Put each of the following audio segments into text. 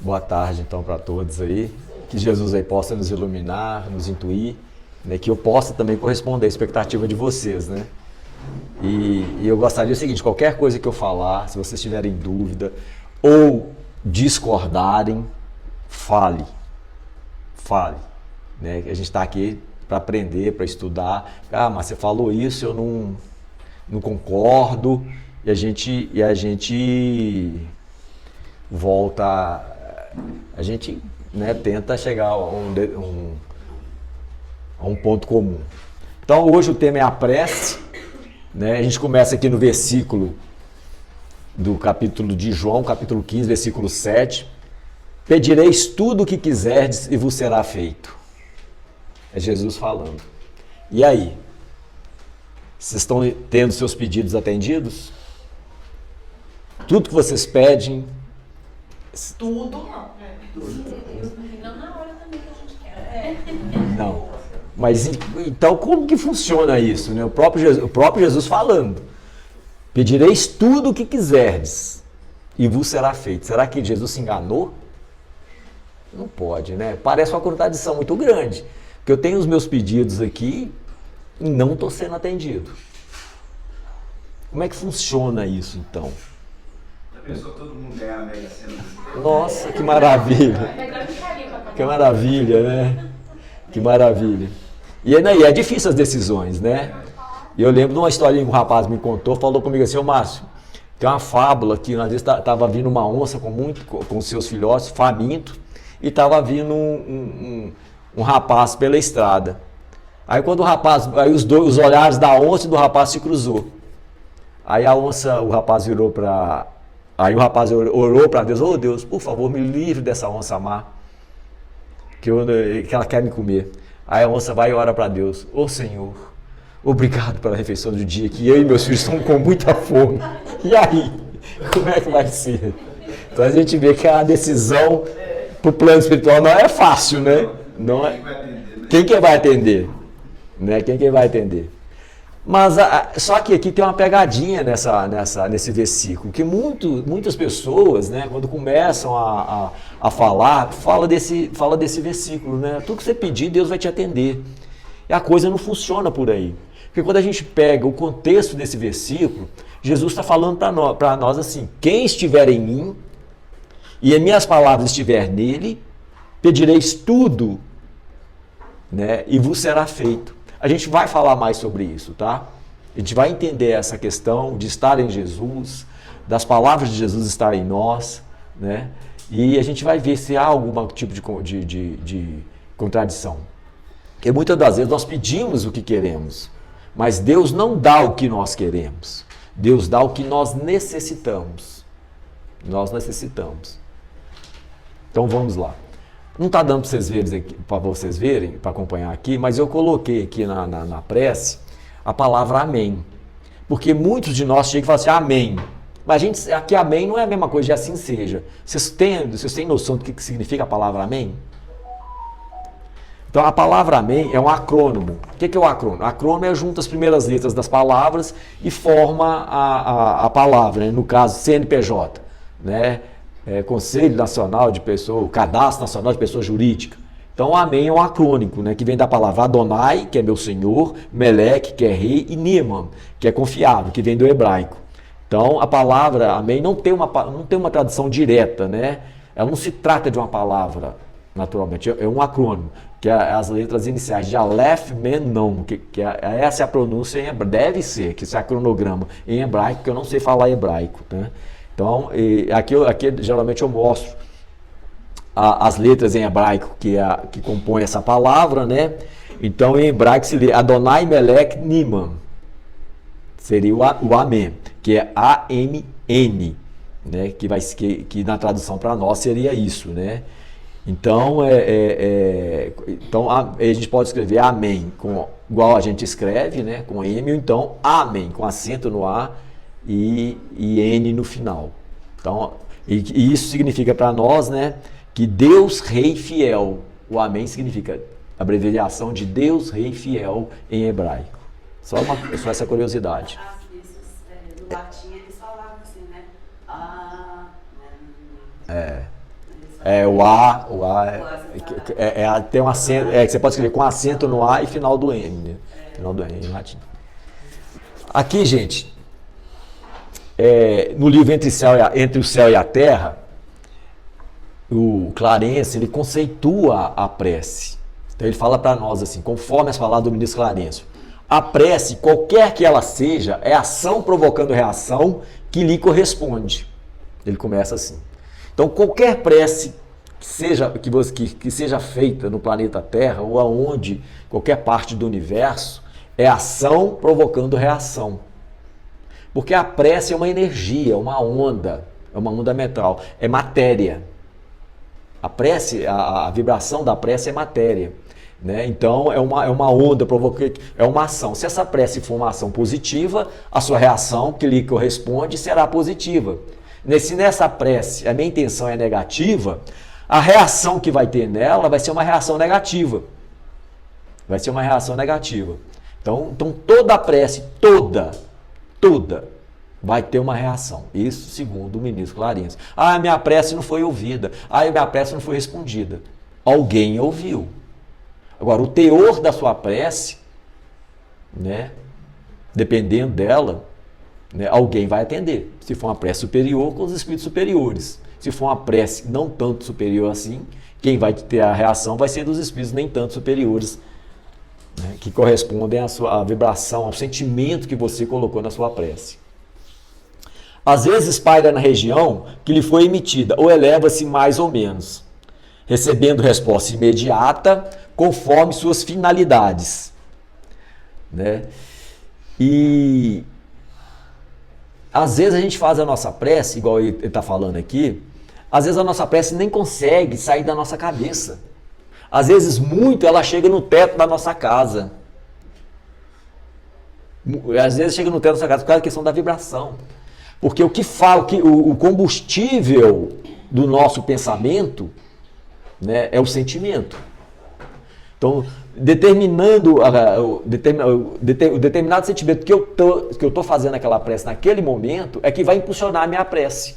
Boa tarde, então, para todos aí. Que Jesus aí possa nos iluminar, nos intuir, né? Que eu possa também corresponder à expectativa de vocês, né? E eu gostaria do seguinte, qualquer coisa que eu falar, se vocês tiverem dúvida ou discordarem, fale, né? A gente está aqui para aprender, para estudar. Ah, mas você falou isso, eu não concordo, e a gente volta, a gente, né, tenta chegar a um ponto comum. Então hoje o tema é a prece, né? A gente começa aqui no versículo do capítulo de João, capítulo 15, versículo 7. Pedireis tudo o que quiserdes e vos será feito. É Jesus falando. E aí? Vocês estão tendo seus pedidos atendidos? Tudo que vocês pedem? Tudo não. Não na hora também que a gente quer. Não. Mas então como que funciona isso, né? O próprio Jesus falando. Pedireis tudo o que quiserdes e vos será feito. Será que Jesus se enganou? Não pode, né? Parece uma contradição muito grande. Porque eu tenho os meus pedidos aqui e não estou sendo atendido. Como é que funciona isso, então? Já pensou todo mundo ganhar a Mega Sena? Nossa, que maravilha! Que maravilha, né? Que maravilha. E é difícil as decisões, né? E eu lembro de uma historinha que um rapaz me contou, falou comigo assim, ô Márcio, tem uma fábula que uma vez estava vindo uma onça com seus filhotes, faminto, e estava vindo um rapaz pela estrada. Aí quando os olhares da onça e do rapaz se cruzou. Aí o rapaz orou para Deus, ô Deus, por favor, me livre dessa onça má, que ela quer me comer. Aí a onça vai e ora para Deus, ô Senhor, obrigado pela refeição do dia, que eu e meus filhos estão com muita fome. E aí, como é que vai ser? Então a gente vê que a decisão para o plano espiritual não é fácil, né? Não é. Quem que vai atender? Né? Quem que vai atender? Mas só que aqui tem uma pegadinha nesse versículo, que muitas pessoas, né, quando começam a falar, fala desse versículo, né? Tudo que você pedir, Deus vai te atender. E a coisa não funciona por aí. Porque quando a gente pega o contexto desse versículo, Jesus está falando para nós assim, quem estiver em mim e as minhas palavras estiver nele, pedireis tudo, né, e vos será feito. A gente vai falar mais sobre isso, tá? A gente vai entender essa questão de estar em Jesus, das palavras de Jesus estar em nós, né? E a gente vai ver se há algum tipo de contradição. Porque muitas das vezes nós pedimos o que queremos, mas Deus não dá o que nós queremos. Deus dá o que nós necessitamos. Nós necessitamos. Então vamos lá. Não está dando para vocês verem, para acompanhar aqui, mas eu coloquei aqui na prece a palavra amém. Porque muitos de nós chegam e falam assim, amém. Mas aqui amém não é a mesma coisa de assim seja. Vocês têm noção do que significa a palavra amém? Então a palavra amém é um acrônimo. O que é o acrônimo? O acrônimo é junto as primeiras letras das palavras e forma a palavra, né? No caso CNPJ, né? Conselho Nacional de Pessoa, Cadastro Nacional de Pessoa Jurídica. Então, amém é um acrônico, né, que vem da palavra Adonai, que é meu senhor, Meleque, que é rei, e Niman, que é confiável, que vem do hebraico. Então, a palavra amém não tem uma tradução direta, né? Ela não se trata de uma palavra, naturalmente, é um acrônimo, que é as letras iniciais de Aleph, Men, Nom, essa é a pronúncia em hebraico, deve ser, que isso é cronograma em hebraico, que eu não sei falar hebraico, né? Então, aqui geralmente eu mostro as letras em hebraico que compõem essa palavra, né? Então, em hebraico se lê Adonai Melech Niman, seria o Amém, que é A-M-N, né? Que na tradução para nós seria isso, né? Então, então, a gente pode escrever Amém, igual a gente escreve, né? Com M, ou então Amém, com acento no A, e N no final. Então, e isso significa para nós, né, que Deus Rei Fiel. O amém significa a abreviação de Deus Rei Fiel em hebraico. Só essa curiosidade. Às vezes, no latim eles falavam assim, né? É. Eles O A tem um acento, você pode escrever com acento no A e final do N, né? Final do N em latim. Aqui, gente, no livro Entre o Céu e a Terra, o Clarence, ele conceitua a prece. Então ele fala para nós assim, conforme as palavras do ministro Clarencio, a prece, qualquer que ela seja, é ação provocando reação que lhe corresponde. Ele começa assim. Então qualquer prece que seja feita no planeta Terra ou aonde, qualquer parte do universo, é ação provocando reação. Porque a prece é uma energia, uma onda mental, é matéria. A prece, a vibração da prece é matéria. Né? Então é uma onda, é uma ação. Se essa prece for uma ação positiva, a sua reação que lhe corresponde será positiva. Se nessa prece a minha intenção é negativa, a reação que vai ter nela vai ser uma reação negativa. Vai ser uma reação negativa. Então toda a prece, toda, vai ter uma reação. Isso segundo o ministro Clarence. Minha prece não foi ouvida. Minha prece não foi respondida. Alguém ouviu. Agora, o teor da sua prece, né, dependendo dela, né, alguém vai atender. Se for uma prece superior, com os espíritos superiores. Se for uma prece não tanto superior assim, quem vai ter a reação vai ser dos espíritos nem tanto superiores, né, que correspondem à vibração, ao sentimento que você colocou na sua prece. Às vezes paira na região que lhe foi emitida, ou eleva-se mais ou menos, recebendo resposta imediata, conforme suas finalidades. Né? E às vezes a gente faz a nossa prece, igual ele está falando aqui, às vezes a nossa prece nem consegue sair da nossa cabeça. Às vezes muito ela chega no teto da nossa casa. Às vezes chega no teto da nossa casa por causa da questão da vibração. Porque o combustível do nosso pensamento, né, é o sentimento. Então, determinando o determinado sentimento que eu estou fazendo aquela prece naquele momento é que vai impulsionar a minha prece.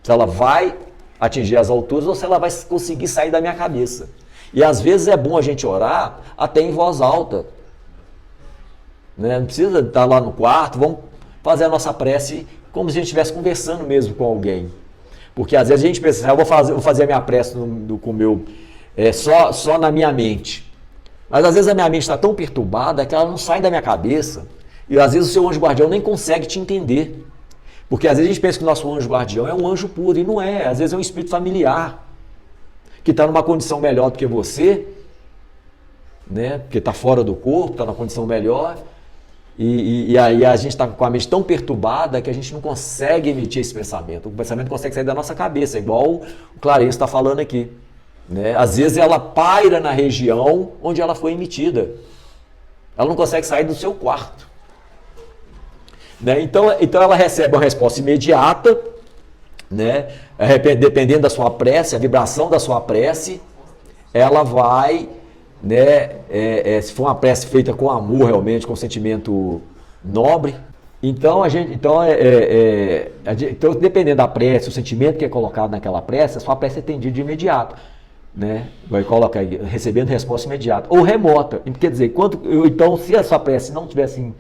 Se ela vai atingir as alturas ou se ela vai conseguir sair da minha cabeça. E às vezes é bom a gente orar até em voz alta. Né? Não precisa estar lá no quarto, vamos fazer a nossa prece como se a gente estivesse conversando mesmo com alguém. Porque às vezes a gente pensa, eu vou fazer a minha prece só na minha mente. Mas às vezes a minha mente está tão perturbada que ela não sai da minha cabeça. E às vezes o seu anjo guardião nem consegue te entender. Porque às vezes a gente pensa que o nosso anjo guardião é um anjo puro, e não é. Às vezes é um espírito familiar, que está numa condição melhor do que você, né? Porque está fora do corpo, está numa condição melhor. E aí a gente está com a mente tão perturbada que a gente não consegue emitir esse pensamento. O pensamento consegue sair da nossa cabeça, igual o Clarence está falando aqui. Né? Às vezes ela paira na região onde ela foi emitida. Ela não consegue sair do seu quarto. Né? Então ela recebe uma resposta imediata, né? Dependendo da sua prece, a vibração da sua prece, ela vai, né? Se for uma prece feita com amor realmente, com sentimento nobre, então dependendo da prece, o sentimento que é colocado naquela prece, a sua prece é atendida de imediato. Né? Vai colocar aí, recebendo resposta imediata ou remota. Quer dizer, então se a sua prece não tivesse assim,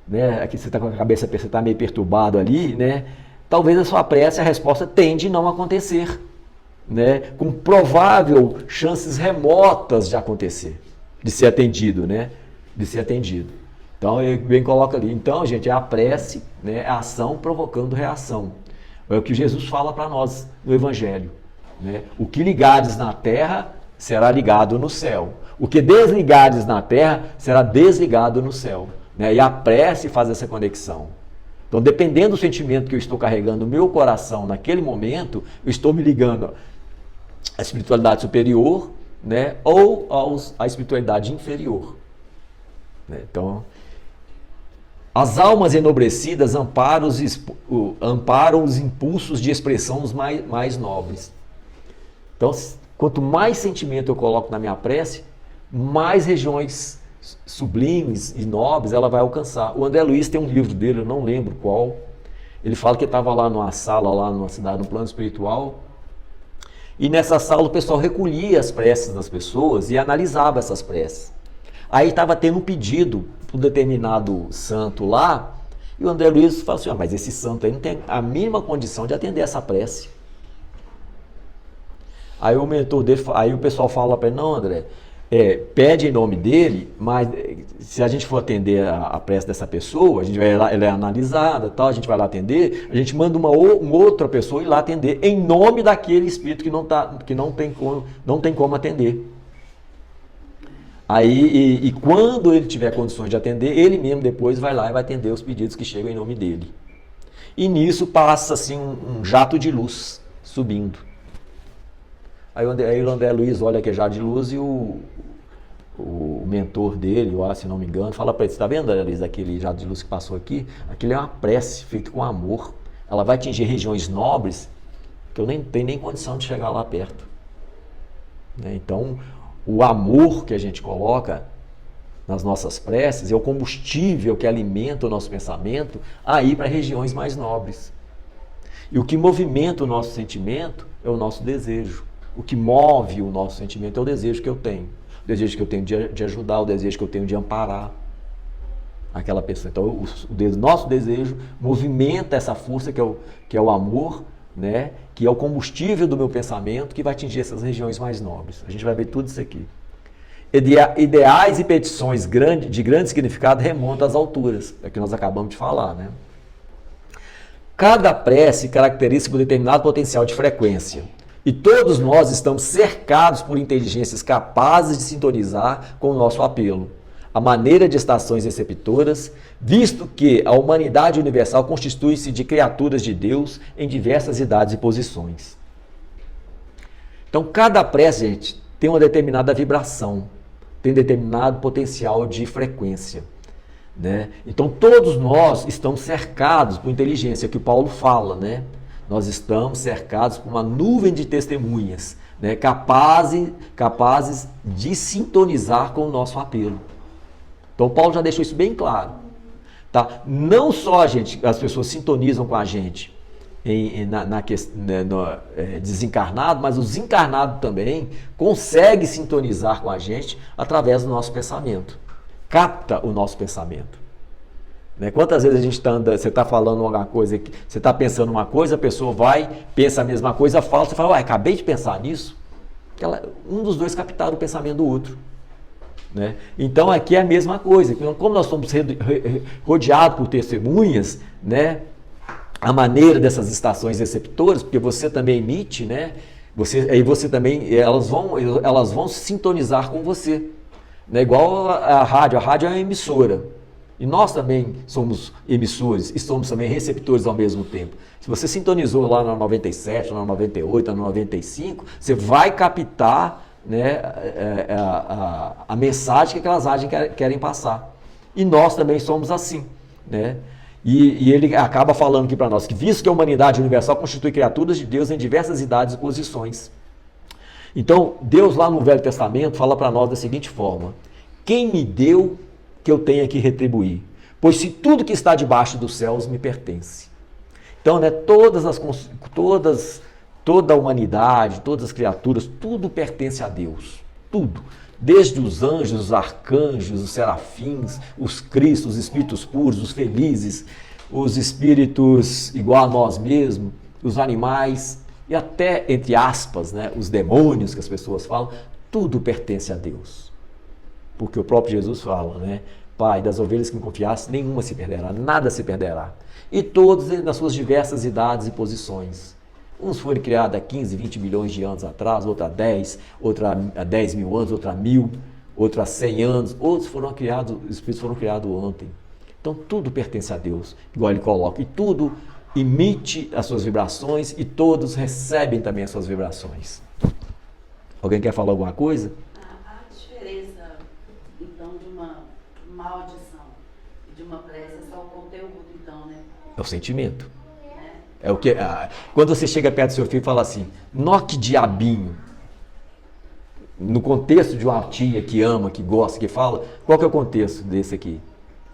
né, aqui você está com a cabeça, você está meio perturbado ali, né, talvez a sua prece, a resposta tende a não acontecer, né, com provável chances remotas de acontecer, de ser atendido, né, de ser atendido. Então ele bem coloca ali. Então, gente, é a prece, né, é a ação provocando reação. É o que Jesus fala para nós no Evangelho. Né? O que ligares na terra será ligado no céu. O que desligares na terra será desligado no céu. Né? E a prece faz essa conexão. Então, dependendo do sentimento que eu estou carregando no meu coração naquele momento, eu estou me ligando à espiritualidade superior, né? Ou à espiritualidade inferior. Né? Então, as almas enobrecidas amparam os impulsos de expressão mais nobres. Então, quanto mais sentimento eu coloco na minha prece, mais regiões sublimes e nobres ela vai alcançar. O André Luiz tem um livro dele, eu não lembro qual. Ele fala que estava lá numa sala, lá numa cidade, no plano espiritual, E nessa sala o pessoal recolhia as preces das pessoas e analisava essas preces. Aí estava tendo um pedido para um determinado santo lá, e o André Luiz falou assim, mas esse santo aí não tem a mínima condição de atender essa prece. Aí o mentor dele, aí o pessoal fala para ele, não, André, pede em nome dele, mas se a gente for atender a prece dessa pessoa, a gente vai lá, ela é analisada, tal, a gente vai lá atender, a gente manda uma outra pessoa ir lá atender em nome daquele espírito que não tem como atender. Aí, e quando ele tiver condições de atender, ele mesmo depois vai lá e vai atender os pedidos que chegam em nome dele. E nisso passa assim um jato de luz subindo. Aí o André Luiz olha que é jato de luz e o mentor dele, se não me engano, fala para ele, você está vendo, André Luiz, aquele jato de luz que passou aqui? Aquilo é uma prece feita com amor. Ela vai atingir regiões nobres que eu nem tenho nem condição de chegar lá perto. Então, o amor que a gente coloca nas nossas preces é o combustível que alimenta o nosso pensamento a ir para regiões mais nobres. E o que movimenta o nosso sentimento é o nosso desejo. O que move o nosso sentimento é o desejo que eu tenho. O desejo que eu tenho de ajudar, o desejo que eu tenho de amparar aquela pessoa. Então, o nosso desejo movimenta essa força que é o amor, né? Que é o combustível do meu pensamento, que vai atingir essas regiões mais nobres. A gente vai ver tudo isso aqui. Ideais e petições de grande significado remontam às alturas, é o que nós acabamos de falar, né? Cada prece caracteriza por determinado potencial de frequência. E todos nós estamos cercados por inteligências capazes de sintonizar com o nosso apelo. A maneira de estações receptoras, visto que a humanidade universal constitui-se de criaturas de Deus em diversas idades e posições. Então, cada prece, gente, tem uma determinada vibração, tem determinado potencial de frequência, né? Então, todos nós estamos cercados por inteligência, que o Paulo fala, né? Nós estamos cercados por uma nuvem de testemunhas, né? capazes de sintonizar com o nosso apelo. Então, Paulo já deixou isso bem claro. Tá? Não só as pessoas sintonizam com a gente desencarnado, mas os encarnados também conseguem sintonizar com a gente através do nosso pensamento. Capta o nosso pensamento. Né? Quantas vezes a gente você está falando alguma coisa, você está pensando uma coisa, a pessoa vai, pensa a mesma coisa, fala, você fala, acabei de pensar nisso. Um dos dois captaram o pensamento do outro. Né? Então aqui é a mesma coisa, como nós somos rodeados por testemunhas, né? A maneira dessas estações receptoras, porque você também emite, né? Você também, elas vão sintonizar com você, né? Igual a rádio é uma emissora, e nós também somos emissores e somos também receptores ao mesmo tempo. Se você sintonizou lá na 97, na 98, na 95, você vai captar, né, a mensagem que aquelas rádios querem passar. E nós também somos assim, né? E ele acaba falando aqui para nós que, visto que a humanidade universal constitui criaturas de Deus em diversas idades e posições. Então, Deus lá no Velho Testamento fala para nós da seguinte forma: quem me deu que eu tenha que retribuir? Pois se tudo que está debaixo dos céus me pertence. Então, né, toda a humanidade, todas as criaturas, tudo pertence a Deus. Tudo. Desde os anjos, os arcanjos, os serafins, os cristos, os espíritos puros, os felizes, os espíritos igual a nós mesmos, os animais e até, entre aspas, né, os demônios que as pessoas falam, tudo pertence a Deus. Porque o próprio Jesus fala, né? Pai, das ovelhas que me confiaste, nenhuma se perderá, nada se perderá. E todos nas suas diversas idades e posições. Uns foram criados há 15, 20 milhões de anos atrás, outro há 10, outro há 10 mil anos, outro há 1000, outro há 100 anos, outros os espíritos foram criados ontem. Então tudo pertence a Deus, igual ele coloca, e tudo emite as suas vibrações e todos recebem também as suas vibrações. Alguém quer falar alguma coisa? A diferença, então, de uma maldição e de uma prece é só o conteúdo, então, né? É o sentimento. É o que, quando você chega perto do seu filho e fala assim, nó que diabinho, no contexto de uma tia que ama, que gosta, que fala, qual que é o contexto desse aqui?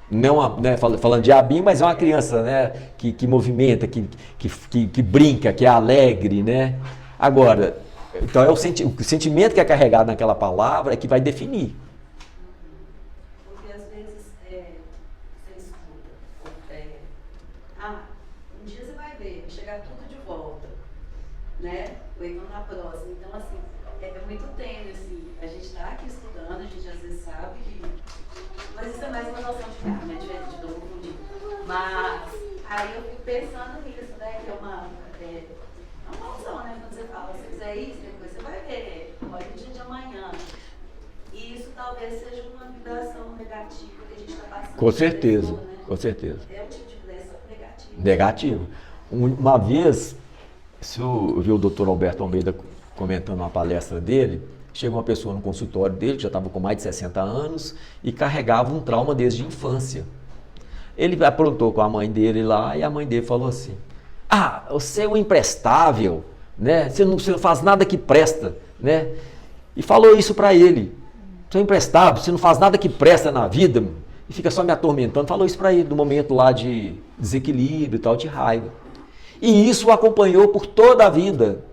Não, né, falando diabinho, mas é uma criança, né, que movimenta, que brinca, que é alegre, né? Agora, Então o sentimento que é carregado naquela palavra é que vai definir. Porque às vezes você escuta, um dia você vai ver, vai chegar tudo de volta, né? Ou então na próxima. Então, assim, é muito tênue, assim. A gente está aqui estudando, a gente às vezes sabe que. Mas isso é mais uma noção de karma, é diferente de não confundir. Mas aí eu fico pensando nisso, né? Que é uma noção, né? Quando você fala, se fizer isso, depois você vai ver, olha o dia de amanhã. E isso talvez seja uma vibração negativa que a gente está passando. Com certeza, pessoa, né? com certeza. É um tipo de vibração negativa. Negativo. Uma vez, eu vi o Dr. Alberto Almeida comentando uma palestra dele, chegou uma pessoa no consultório dele, que já estava com mais de 60 anos, e carregava um trauma desde a infância. Ele aprontou com a mãe dele lá, e a mãe dele falou assim, você é um imprestável, né? Você não faz nada que presta, né? E falou isso para ele. Você é imprestável, você não faz nada que presta na vida, e fica só me atormentando. Falou isso para ele, no momento lá de desequilíbrio e tal, de raiva. E isso o acompanhou por toda a vida.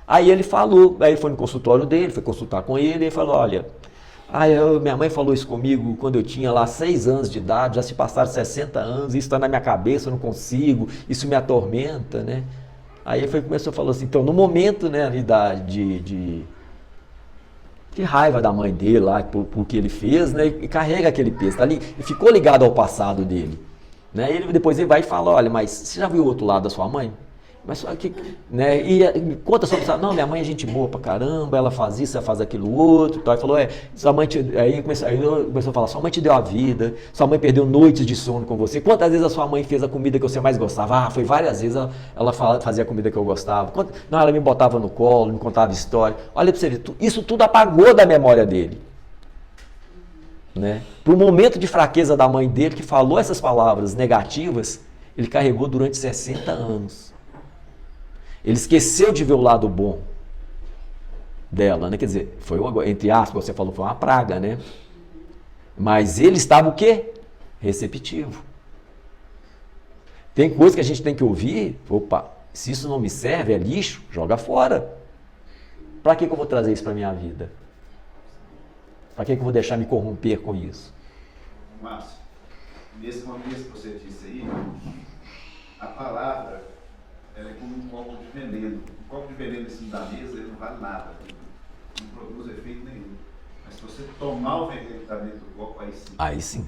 Aí ele falou, aí foi no consultório dele, foi consultar com ele, e ele falou, olha, minha mãe falou isso comigo quando eu tinha lá 6 anos de idade, já se passaram 60 anos, isso está na minha cabeça, eu não consigo, isso me atormenta, né? Aí ele começou a falar assim, então no momento, né, ali de raiva da mãe dele lá, por que ele fez, né, e carrega aquele peso, tá ali, e ficou ligado ao passado dele, né? Depois ele vai e fala, olha, mas você já viu o outro lado da sua mãe? Mas só que, né, e conta sobre isso, não, minha mãe é gente boa pra caramba, ela faz isso, ela faz aquilo outro, tal. Aí falou, sua mãe aí começou a falar, sua mãe te deu a vida, sua mãe perdeu noites de sono com você, quantas vezes a sua mãe fez a comida que você mais gostava? Foi várias vezes ela fazia a comida que eu gostava, não, ela me botava no colo, me contava história, olha pra você ver, isso tudo apagou da memória dele, né? Para o momento de fraqueza da mãe dele, que falou essas palavras negativas, ele carregou durante 60 anos. Ele esqueceu de ver o lado bom dela, né? Quer dizer, foi, entre aspas, você falou, foi uma praga, né? Mas ele estava o quê? Receptivo. Tem coisa que a gente tem que ouvir, opa, se isso não me serve, é lixo, joga fora. Para que eu vou trazer isso para a minha vida? Para que eu vou deixar me corromper com isso? Márcio, nesse momento que você disse aí, a palavra ela é como um copo de veneno. Um copo de veneno em cima da mesa, ele não vale nada. Não produz efeito nenhum. Mas se você tomar o veneno que está dentro do copo, aí sim. Aí sim.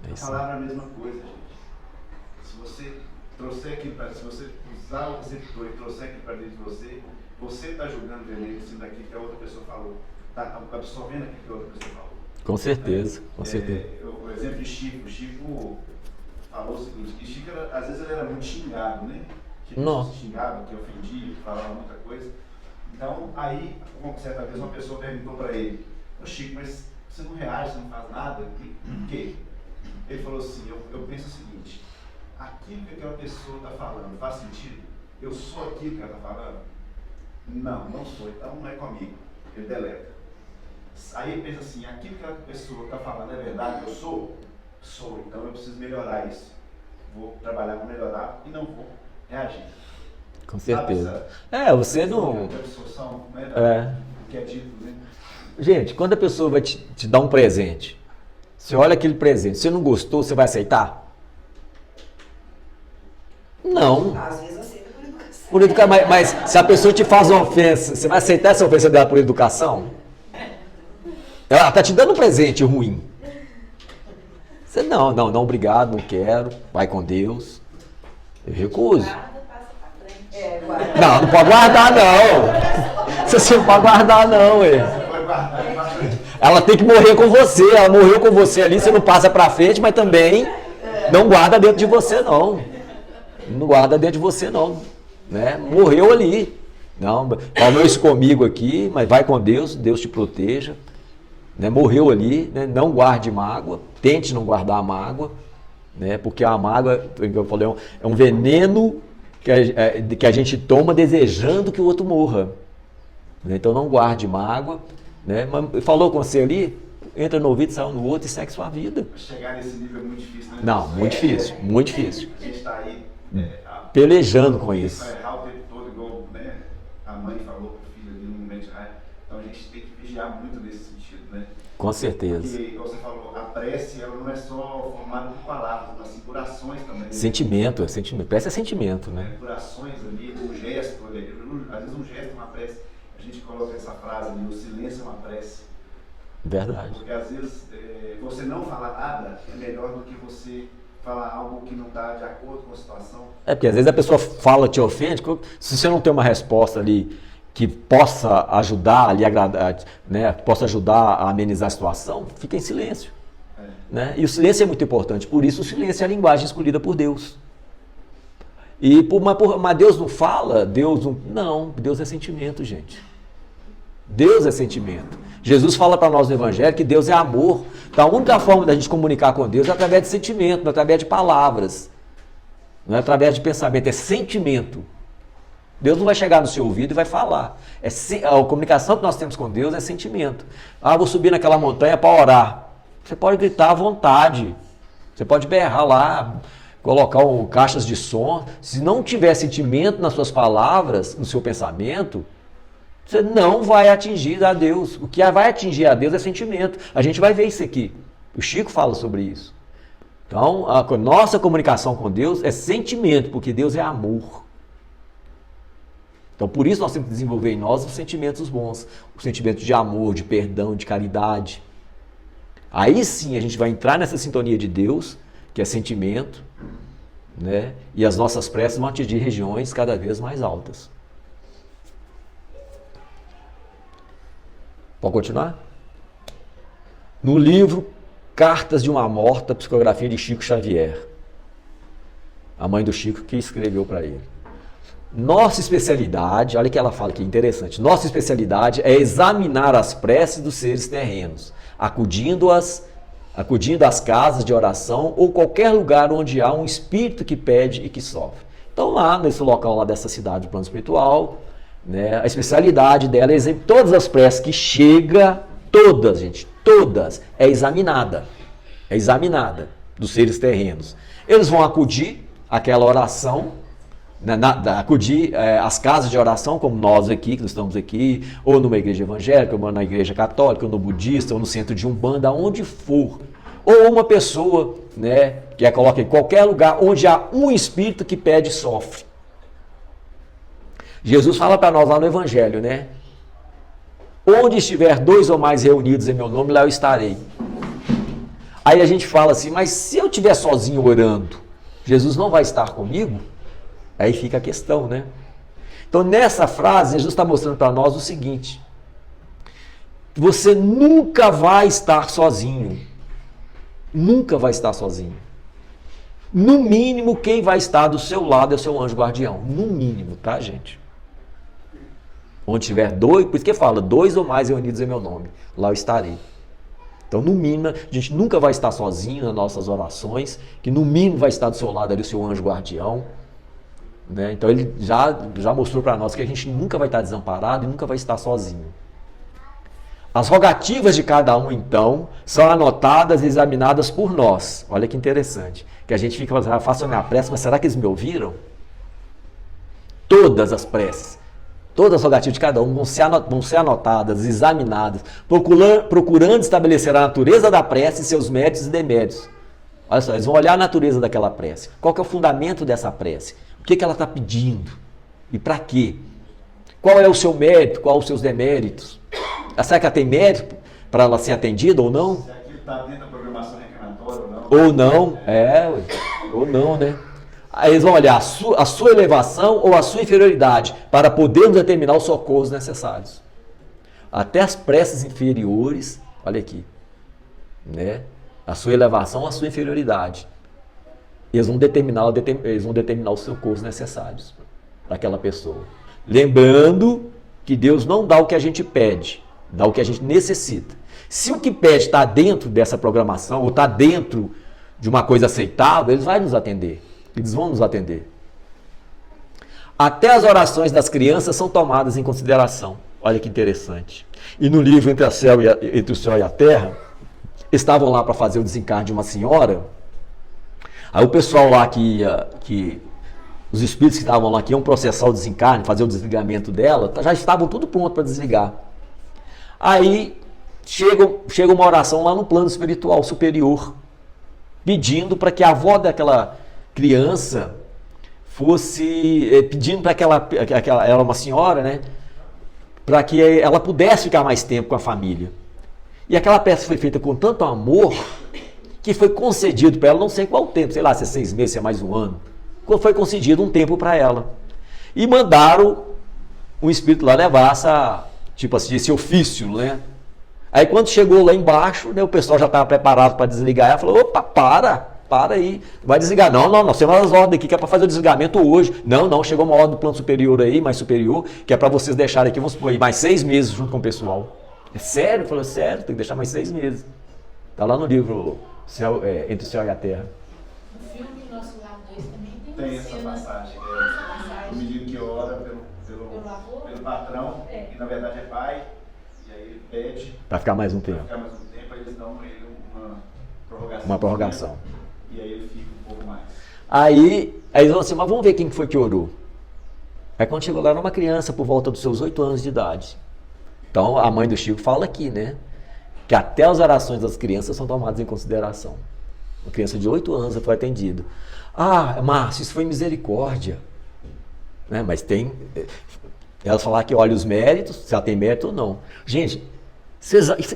A palavra é a mesma coisa, gente. Se você trouxer aquilo para, se você usar o receptor e trouxer aquilo para dentro de você, você está jogando veneno em cima daquilo que a outra pessoa falou. Está absorvendo aquilo que a outra pessoa falou. Com certeza, com certeza. O exemplo de Chico. Chico falou o seguinte, que Chico, às vezes ele era muito xingado, né? Que se xingava, que ofendia, que falava muita coisa. Então, aí, certa vez uma pessoa perguntou para ele, ô Chico, mas você não reage, você não faz nada? Por quê? Ele falou assim, eu penso o seguinte, aquilo que aquela pessoa está falando faz sentido? Eu sou aquilo que ela está falando? Não sou, então não é comigo. Ele deleta. Aí ele pensa assim, aquilo que aquela pessoa está falando é verdade, eu sou? Sou, então eu preciso melhorar isso. Vou trabalhar para melhorar e não vou reagir. Com certeza. Você não... absorção, né, que é dito, né? Gente, quando a pessoa vai te dar um presente, você olha aquele presente, você não gostou, você vai aceitar? Não. Às vezes aceita por educação. Mas se a pessoa te faz uma ofensa, você vai aceitar essa ofensa dela por educação? Ela está te dando um presente ruim. Você não, obrigado, não quero, vai com Deus. Eu recuso. Não pode guardar não. Você não pode guardar não, Ela tem que morrer com você, ela morreu com você ali, você não passa pra frente, mas também não guarda dentro de você não. Não guarda dentro de você não, né? Morreu ali. Não, falou isso comigo aqui, mas vai com Deus, Deus te proteja. Né? Morreu ali, né? Não guarde mágoa, tente não guardar a mágoa, né? Porque a mágoa, eu falei, é um veneno que a gente toma desejando que o outro morra. Então não guarde mágoa, né? Mas falou com você ali, entra no ouvido, sai no outro e segue sua vida. Chegar nesse nível é muito difícil, né? Não, muito difícil, muito difícil. A gente está aí pelejando com isso. Errar o tempo todo, igual, né? a mãe falou para o filho ali no momento de raiva. Então a gente tem que vigiar muito nesse sentido, né? Com certeza. Porque, como você falou, a prece ela não é só formada por palavras, mas sim por ações também. Sentimento, é sentimento. Prece é sentimento, né? Por ações ali, um gesto, às vezes um gesto é uma prece. A gente coloca essa frase ali, o silêncio é uma prece. Verdade. Porque às vezes você não falar nada é melhor do que você falar algo que não está de acordo com a situação. É porque às vezes a pessoa fala, te ofende, se você não tem uma resposta ali que possa ajudar ali, agradar, né, possa ajudar a amenizar a situação, fica em silêncio. Né? E o silêncio é muito importante, por isso o silêncio é a linguagem escolhida por Deus. Mas Deus não fala, Não, Deus é sentimento, gente. Deus é sentimento. Jesus fala para nós no Evangelho que Deus é amor. Então a única forma da gente comunicar com Deus é através de sentimento, não é através de palavras, não é através de pensamento, é sentimento. Deus não vai chegar no seu ouvido e vai falar. A comunicação que nós temos com Deus é sentimento. Vou subir naquela montanha para orar. Você pode gritar à vontade, você pode berrar lá, colocar caixas de som. Se não tiver sentimento nas suas palavras, no seu pensamento, você não vai atingir a Deus. O que vai atingir a Deus é sentimento. A gente vai ver isso aqui. O Chico fala sobre isso. Então, a nossa comunicação com Deus é sentimento, porque Deus é amor. Então, por isso nós temos que desenvolver em nós os sentimentos bons. Os sentimentos de amor, de perdão, de caridade. Aí sim a gente vai entrar nessa sintonia de Deus, que é sentimento, né? E as nossas preces vão atingir regiões cada vez mais altas. Pode continuar? No livro Cartas de uma Morta, psicografia de Chico Xavier, a mãe do Chico que escreveu para ele. Nossa especialidade, olha o que ela fala que é interessante, nossa especialidade é examinar as preces dos seres terrenos, acudindo às casas de oração ou qualquer lugar onde há um espírito que pede e que sofre. Então lá, nesse local lá dessa cidade do plano espiritual, né, a especialidade dela é todas as preces que chega, todas, gente, todas, é examinada dos seres terrenos. Eles vão acudir àquela oração, acudir às casas de oração, como nós aqui, que estamos aqui, ou numa igreja evangélica, ou na igreja católica, ou no budista, ou no centro de Umbanda, onde for. Ou uma pessoa, né, que coloca em qualquer lugar onde há um espírito que pede e sofre. Jesus fala para nós lá no Evangelho, né? Onde estiver 2 ou mais reunidos em meu nome, lá eu estarei. Aí a gente fala assim, mas se eu estiver sozinho orando, Jesus não vai estar comigo? Aí fica a questão, né? Então nessa frase, Jesus está mostrando para nós o seguinte: você nunca vai estar sozinho. Nunca vai estar sozinho. No mínimo, quem vai estar do seu lado é o seu anjo guardião. No mínimo, tá, gente? Onde tiver 2, por isso que fala, 2 ou mais reunidos em meu nome, lá eu estarei. Então, no mínimo, a gente nunca vai estar sozinho nas nossas orações, que no mínimo vai estar do seu lado ali o seu anjo guardião. Né? Então, ele já mostrou para nós que a gente nunca vai estar desamparado e nunca vai estar sozinho. As rogativas de cada um, então, são anotadas e examinadas por nós. Olha que interessante. Que a gente fica falando, faço a minha prece, mas será que eles me ouviram? Todas as preces, todas as rogativas de cada um vão ser anotadas, examinadas, procurando estabelecer a natureza da prece e seus méritos e deméritos. Olha só, eles vão olhar a natureza daquela prece. Qual que é o fundamento dessa prece? O que ela está pedindo? E para quê? Qual é o seu mérito? Qual os seus deméritos? Será que ela tem mérito para ela ser atendida ou não? Se aquilo está dentro da programação reclamatória ou não? Ou não, né? Aí eles vão olhar a sua elevação ou a sua inferioridade para podermos determinar os socorros necessários. Até as preces inferiores, olha aqui, né? A sua elevação ou a sua inferioridade. Eles vão determinar os socorros necessários para aquela pessoa. Lembrando que Deus não dá o que a gente pede, dá o que a gente necessita. Se o que pede está dentro dessa programação ou está dentro de uma coisa aceitável, eles vão nos atender. Eles vão nos atender. Até as orações das crianças são tomadas em consideração. Olha que interessante. E no livro Entre o Céu e a Terra, estavam lá para fazer o desencarne de uma senhora. Aí o pessoal lá que os espíritos que estavam lá, que iam processar o desencarne, fazer o desligamento dela, já estavam tudo pronto para desligar. Aí chega uma oração lá no plano espiritual superior, pedindo para que a avó daquela criança pedindo para aquela ela é uma senhora, né, para que ela pudesse ficar mais tempo com a família. E aquela peça foi feita com tanto amor que foi concedido para ela, não sei qual tempo, sei lá, se é 6 meses, se é mais um ano, foi concedido um tempo para ela. E mandaram um espírito lá levar esse ofício, né? Aí quando chegou lá embaixo, né, o pessoal já estava preparado para desligar, ela falou, opa, para aí, vai desligar. Não, nós temos as ordens aqui que é para fazer o desligamento hoje. Não, chegou uma ordem do plano superior aí, mais superior, que é para vocês deixarem aqui, vamos supor, aí, mais 6 meses junto com o pessoal. É sério? Falou, sério, tem que deixar mais 6 meses. Está lá no livro Entre o Céu e a Terra. No filme Nosso Lar 2 também Tem essa passagem. O menino que ora pelo patrão, que na verdade é pai, e aí ele pede para ficar mais um tempo. Aí eles dão a ele uma prorrogação. E aí ele fica um pouco mais. Aí eles vão assim, mas vamos ver quem foi que orou. Aí quando chegou lá, era uma criança por volta dos seus 8 anos de idade. Então a mãe do Chico fala aqui, né, que até as orações das crianças são tomadas em consideração. Uma criança de 8 anos foi atendida. Ah, Márcio, isso foi misericórdia. Né? Mas tem... Elas falaram que olha os méritos, se ela tem mérito ou não. Gente,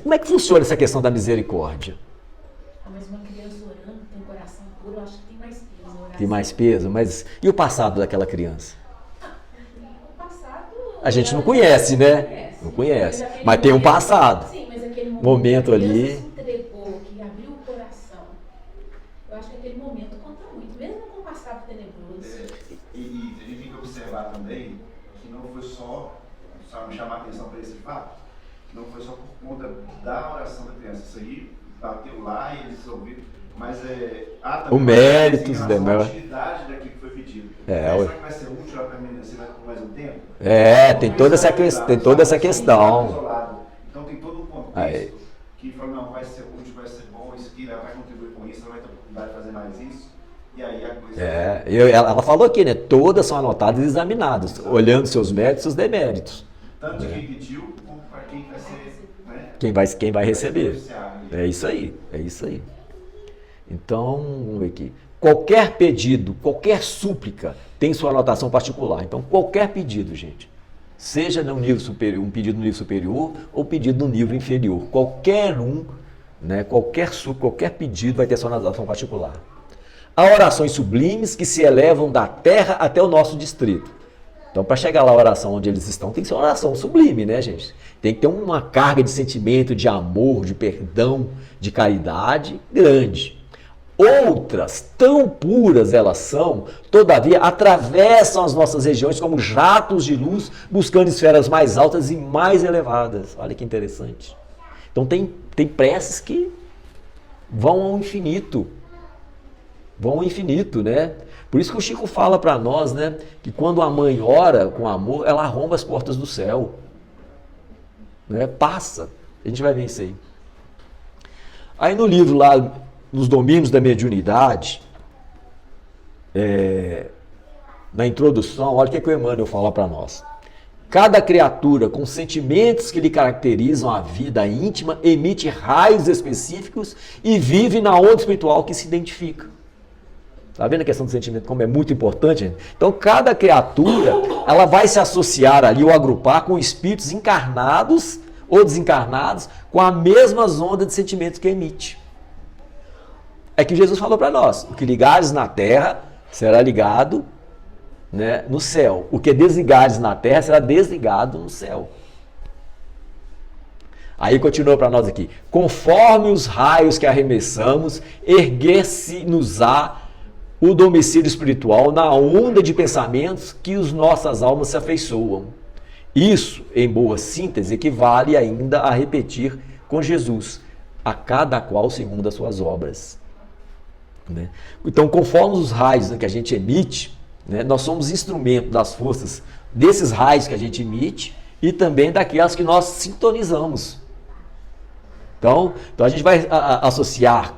como é que funciona essa questão da misericórdia? Mas uma criança orando, tem um coração puro, eu acho que tem mais peso. Tem mais peso, mas e o passado daquela criança? O passado... A gente não conhece, né? Não conhece. Mas tem um passado. Sim, mas aquele momento ali... se entregou, que abriu o coração. Eu acho que aquele momento conta muito, mesmo com o passado tenebroso. E a gente tem que observar também que não foi só me chamar a atenção para esse fato, que não foi só por conta da oração da criança. Isso aí bateu lá e eles ouviram, mas há também o mérito, a utilidade daquilo que foi pedido. Será que vai ser útil para permanecer por mais um tempo? Tem toda essa questão. Então tem todo um contexto que fala, não, vai ser útil, vai ser bom, isso aqui, ela vai contribuir com isso, ela vai ter oportunidade de fazer mais isso. E aí a coisa... Ela falou aqui, né? Todas são anotadas e examinadas, olhando seus méritos e seus deméritos. Tanto de quem pediu, como para quem vai ser... Né? Quem vai receber. É isso aí. Então, vamos ver aqui. Qualquer pedido, qualquer súplica tem sua anotação particular. Então, qualquer pedido, gente, seja no nível superior, um pedido no nível superior ou pedido no nível inferior, qualquer um, né, qualquer pedido vai ter sua anotação particular. Há orações sublimes que se elevam da terra até o nosso distrito. Então, para chegar lá a oração onde eles estão, tem que ser uma oração sublime, né, gente? Tem que ter uma carga de sentimento, de amor, de perdão, de caridade grande. Outras, tão puras elas são, todavia atravessam as nossas regiões como jatos de luz, buscando esferas mais altas e mais elevadas. Olha que interessante. Então tem preces que vão ao infinito. Né? Por isso que o Chico fala para nós, né, que quando a mãe ora com amor, ela arromba as portas do céu. Né? Passa. A gente vai ver isso aí. Aí no livro lá, nos domínios da mediunidade, na introdução, olha o que o Emmanuel fala para nós. Cada criatura com sentimentos que lhe caracterizam a vida íntima emite raios específicos e vive na onda espiritual que se identifica. Está vendo a questão do sentimento como é muito importante, gente? Então, cada criatura, ela vai se associar ali ou agrupar com espíritos encarnados ou desencarnados com as mesmas ondas de sentimentos que emite. É que Jesus falou para nós, o que ligares na terra será ligado, né, no céu. O que desligares na terra será desligado no céu. Aí continua para nós aqui. Conforme os raios que arremessamos, erguer-se-nos-á o domicílio espiritual na onda de pensamentos que as nossas almas se afeiçoam. Isso, em boa síntese, equivale ainda a repetir com Jesus, a cada qual segundo as suas obras. Né? Então, conforme os raios que a gente emite, né, nós somos instrumento das forças desses raios que a gente emite e também daquelas que nós sintonizamos. Então a gente vai associar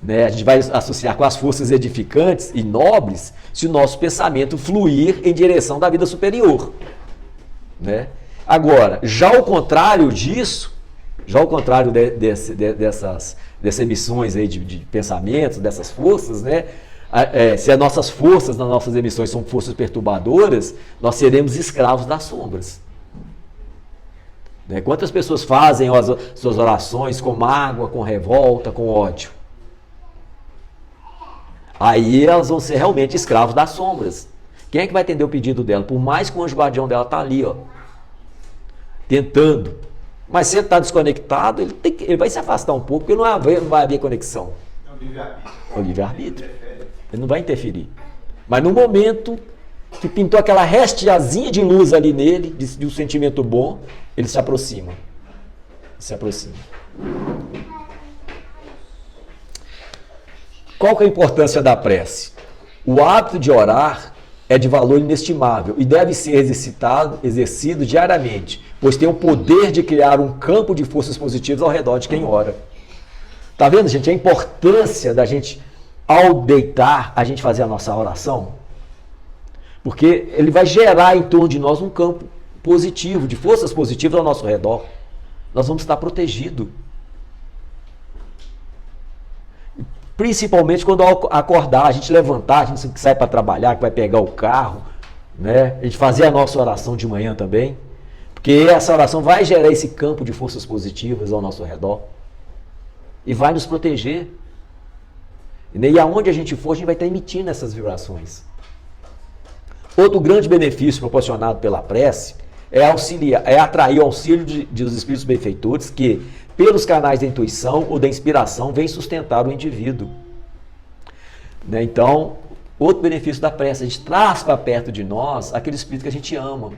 né? A gente vai associar com as forças edificantes e nobres se o nosso pensamento fluir em direção da vida superior, né? Agora, já ao contrário disso, já ao contrário dessas emissões aí de pensamentos, dessas forças, né? Se as nossas forças nas nossas emissões são forças perturbadoras, nós seremos escravos das sombras. Né? Quantas pessoas fazem as suas orações com mágoa, com revolta, com ódio? Aí elas vão ser realmente escravos das sombras. Quem é que vai atender o pedido dela? Por mais que o anjo guardião dela está ali, ó, tentando. Mas se ele está desconectado, ele vai se afastar um pouco, porque não vai haver conexão. É o livre-arbítrio. Ele não vai interferir. Mas no momento que pintou aquela resteazinha de luz ali nele, de um sentimento bom, ele se aproxima. Qual que é a importância da prece? O hábito de orar é de valor inestimável e deve ser exercido diariamente, pois tem o poder de criar um campo de forças positivas ao redor de quem ora. Tá vendo, gente, a importância da gente, ao deitar, a gente fazer a nossa oração? Porque ele vai gerar em torno de nós um campo positivo, de forças positivas ao nosso redor. Nós vamos estar protegidos. Principalmente quando ao acordar, a gente levantar, a gente sai para trabalhar, que vai pegar o carro, né? A gente fazer a nossa oração de manhã também. Porque essa oração vai gerar esse campo de forças positivas ao nosso redor. E vai nos proteger. E aonde a gente for, a gente vai estar emitindo essas vibrações. Outro grande benefício proporcionado pela prece é atrair o auxílio dos espíritos benfeitores que, pelos canais da intuição ou da inspiração, vêm sustentar o indivíduo. Né? Então, outro benefício da prece, a gente traz para perto de nós aquele espírito que a gente ama.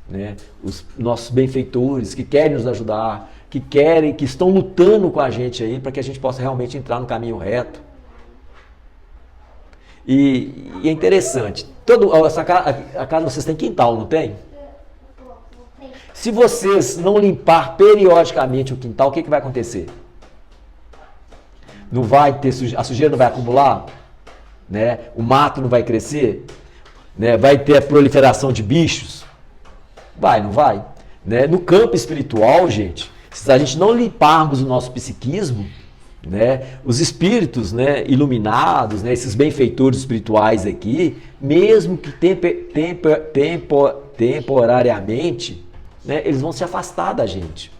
Né? Os nossos benfeitores que querem nos ajudar, que estão lutando com a gente aí para que a gente possa realmente entrar no caminho reto. E é interessante, a casa vocês têm quintal, não tem? Se vocês não limpar periodicamente o quintal, o que vai acontecer? Não vai ter a sujeira não vai acumular? Né? O mato não vai crescer? Né? Vai ter a proliferação de bichos? Não vai? Né? No campo espiritual, gente, se a gente não limparmos o nosso psiquismo, né, os espíritos, né, iluminados, né, esses benfeitores espirituais aqui, mesmo que temporariamente, né, eles vão se afastar da gente.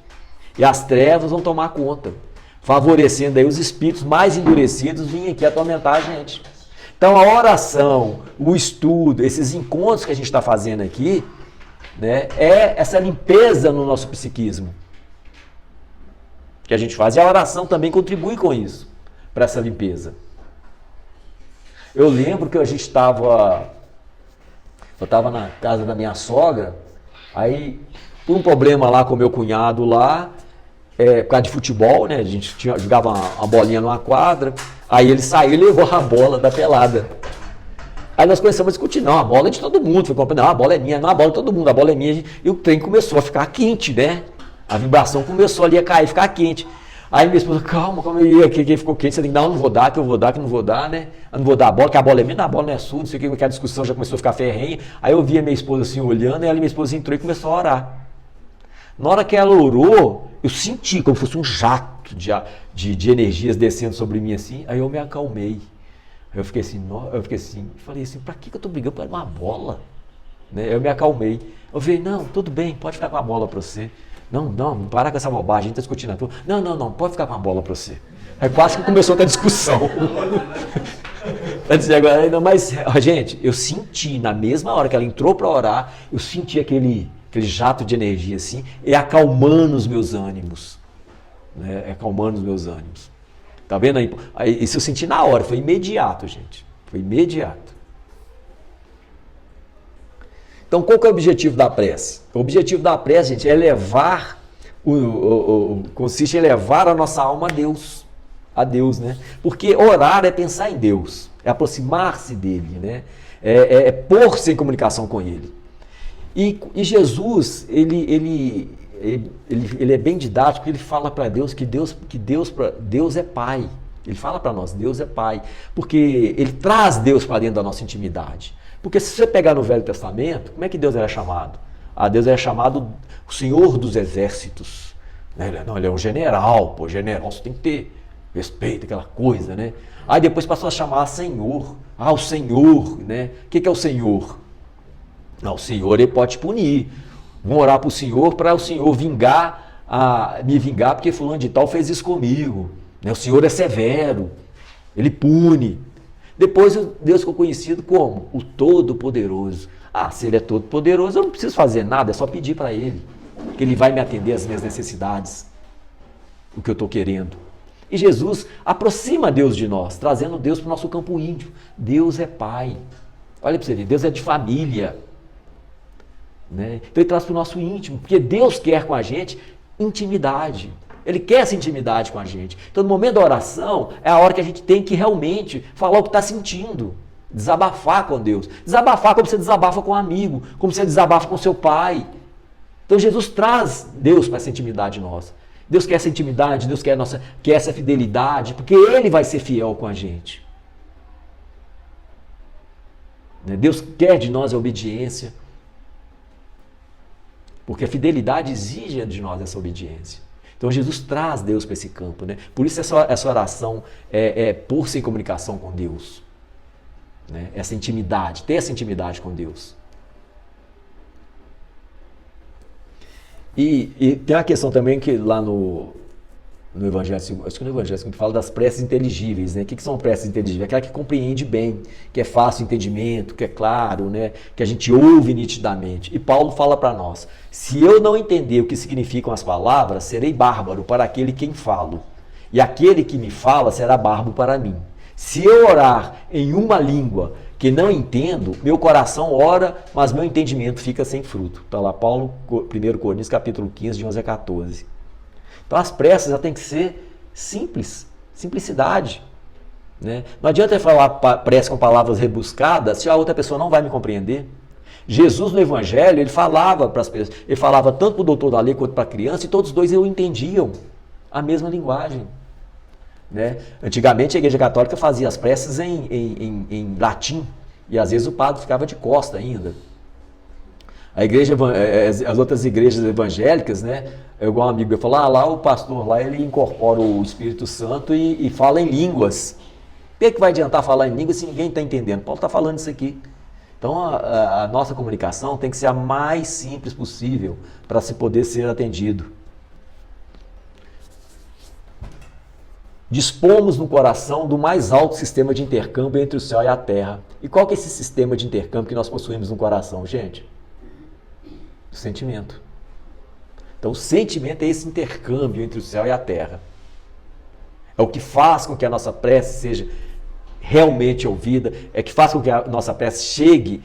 E as trevas vão tomar conta, favorecendo aí os espíritos mais endurecidos virem aqui atormentar a gente. Então a oração, o estudo, esses encontros que a gente está fazendo aqui, né, é essa limpeza no nosso psiquismo que a gente faz. E a oração também contribui com isso, para essa limpeza. Eu lembro que eu estava na casa da minha sogra, aí, por um problema lá com meu cunhado lá, por causa de futebol, né? A gente jogava uma bolinha numa quadra, aí ele saiu e levou a bola da pelada. Aí nós começamos a discutir, não, a bola é de todo mundo. Não, a bola é minha, não, a bola é de todo mundo, a bola é minha. E o trem começou a ficar quente, né? A vibração começou ali a cair, ficar quente. Aí minha esposa, calma, que ficou quente, você tem que dar, não vou dar, que eu vou dar, que não vou dar, né? Eu não vou dar a bola, que a bola é minha, a bola não é sua, não sei o que, a discussão já começou a ficar ferrenha. Aí eu vi a minha esposa assim olhando, e minha esposa entrou e começou a orar. Na hora que ela orou, eu senti como se fosse um jato de energias descendo sobre mim assim, aí eu me acalmei. Aí eu fiquei assim, falei assim, pra que eu tô brigando por uma bola? Né? Eu me acalmei. Eu falei, não, tudo bem, pode ficar com a bola pra você. Não, para com essa bobagem, a gente está discutindo. Não, pode ficar com a bola para você. Aí quase que começou a ter discussão. Mas, gente, eu senti, na mesma hora que ela entrou para orar, eu senti aquele jato de energia assim, e acalmando os meus ânimos. Né? Acalmando os meus ânimos. Tá vendo aí? Isso eu senti na hora, foi imediato, gente. Foi imediato. Então, qual que é o objetivo da prece? O objetivo da prece, gente, é levar, consiste em levar a nossa alma a Deus, né? Porque orar é pensar em Deus, é aproximar-se dele, né? É pôr-se em comunicação com ele. E Jesus, ele é bem didático, ele fala para Deus que Deus é Pai, Ele fala para nós, Deus é Pai, porque Ele traz Deus para dentro da nossa intimidade. Porque se você pegar no Velho Testamento, como é que Deus era chamado? Deus era chamado o Senhor dos Exércitos. Não, Ele é um general, pô, general, você tem que ter respeito, aquela coisa, né? Aí depois passou a chamar Senhor. O Senhor, né? O que é o Senhor? Não, o Senhor, Ele pode te punir. Vou orar para o Senhor para o Senhor me vingar porque fulano de tal fez isso comigo. O Senhor é severo, Ele pune. Depois Deus ficou conhecido como o Todo-Poderoso. Se Ele é Todo-Poderoso, eu não preciso fazer nada, é só pedir para Ele, que Ele vai me atender às minhas necessidades, o que eu estou querendo. E Jesus aproxima Deus de nós, trazendo Deus para o nosso campo íntimo. Deus é Pai. Olha para você ver, Deus é de família. Né? Então Ele traz para o nosso íntimo, porque Deus quer com a gente intimidade. Ele quer essa intimidade com a gente. Então no momento da oração é a hora que a gente tem que realmente falar o que está sentindo. Desabafar com Deus. Desabafar como você desabafa com um amigo, como você desabafa com seu pai. Então Jesus traz Deus para essa intimidade nossa. Deus quer essa intimidade, Deus quer essa fidelidade, porque Ele vai ser fiel com a gente. Deus quer de nós a obediência, porque a fidelidade exige de nós essa obediência. Então Jesus traz Deus para esse campo. Né? Por isso essa oração é pôr-se em comunicação com Deus. Né? Essa intimidade, ter essa intimidade com Deus. E tem uma questão também que lá no Evangelho, acho que no Evangelho que fala das preces inteligíveis, né? O que são preces inteligíveis? Aquela que compreende bem, que é fácil o entendimento, que é claro, né? Que a gente ouve nitidamente. E Paulo fala para nós, se eu não entender o que significam as palavras, serei bárbaro para aquele quem falo, e aquele que me fala será bárbaro para mim. Se eu orar em uma língua que não entendo, meu coração ora, mas meu entendimento fica sem fruto. Está lá Paulo, 1 Coríntios, capítulo 15, de 11 a 14. Então as preces já tem que ser simples, simplicidade. Né? Não adianta eu falar prece com palavras rebuscadas se a outra pessoa não vai me compreender. Jesus no Evangelho, ele falava para as pessoas, ele falava tanto para o doutor da lei quanto para a criança, e todos os dois entendiam a mesma linguagem. Né? Antigamente a Igreja Católica fazia as preces em latim, e às vezes o padre ficava de costa ainda. As outras igrejas evangélicas, né? Igual um amigo meu falou, lá o pastor lá ele incorpora o Espírito Santo e fala em línguas. O que vai adiantar falar em línguas se ninguém está entendendo? Paulo está falando isso aqui. Então a nossa comunicação tem que ser a mais simples possível para se poder ser atendido. Dispomos no coração do mais alto sistema de intercâmbio entre o céu e a terra. E qual que é esse sistema de intercâmbio que nós possuímos no coração, gente? O sentimento. Então o sentimento é esse intercâmbio entre o céu e a terra. É o que faz com que a nossa prece seja realmente ouvida, é que faz com que a nossa prece chegue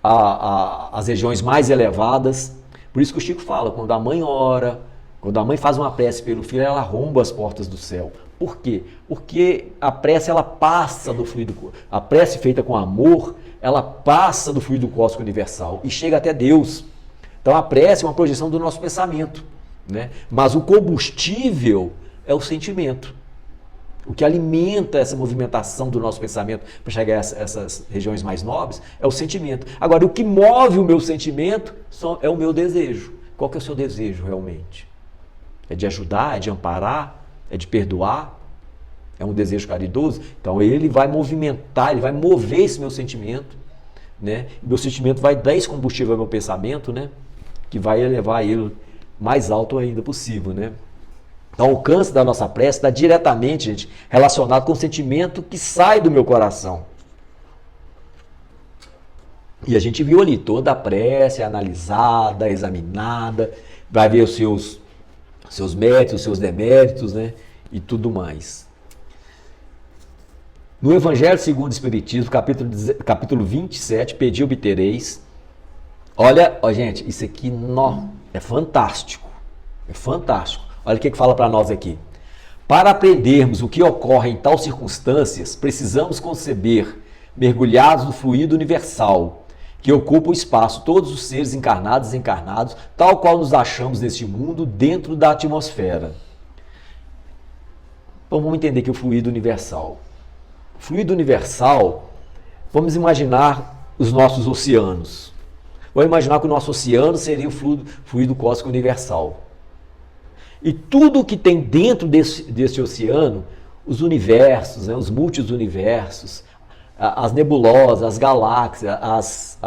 às regiões mais elevadas. Por isso que o Chico fala, quando a mãe ora, quando a mãe faz uma prece pelo filho, ela arromba as portas do céu. Por quê? Porque a prece ela passa do fluido, a prece feita com amor, ela passa do fluido cósmico universal e chega até Deus. Então a prece é uma projeção do nosso pensamento, né? Mas o combustível é o sentimento. O que alimenta essa movimentação do nosso pensamento para chegar a essas regiões mais nobres é o sentimento. Agora, o que move o meu sentimento é o meu desejo. Qual que é o seu desejo realmente? É de ajudar, é de amparar, é de perdoar? É um desejo caridoso? Então ele vai movimentar, ele vai mover esse meu sentimento, né? Meu sentimento vai dar esse combustível ao meu pensamento, né? Que vai elevar ele mais alto ainda possível, né? Então, o alcance da nossa prece está diretamente, gente, relacionado com o sentimento que sai do meu coração. E a gente viu ali, toda a prece é analisada, examinada, vai ver os seus méritos, os seus deméritos, né? E tudo mais. No Evangelho segundo o Espiritismo, capítulo 27, pedi obtereis. Olha, gente, isso aqui é fantástico. É fantástico. Olha o que fala para nós aqui. Para aprendermos o que ocorre em tais circunstâncias, precisamos conceber, mergulhados no fluido universal, que ocupa o espaço, todos os seres encarnados e desencarnados, tal qual nos achamos neste mundo, dentro da atmosfera. Então vamos entender que o fluido universal. O fluido universal, vamos imaginar os nossos oceanos. Vamos imaginar que o nosso oceano seria o fluido cósmico universal. E tudo que tem dentro desse oceano, os universos, né, os multiuniversos, as nebulosas, as galáxias,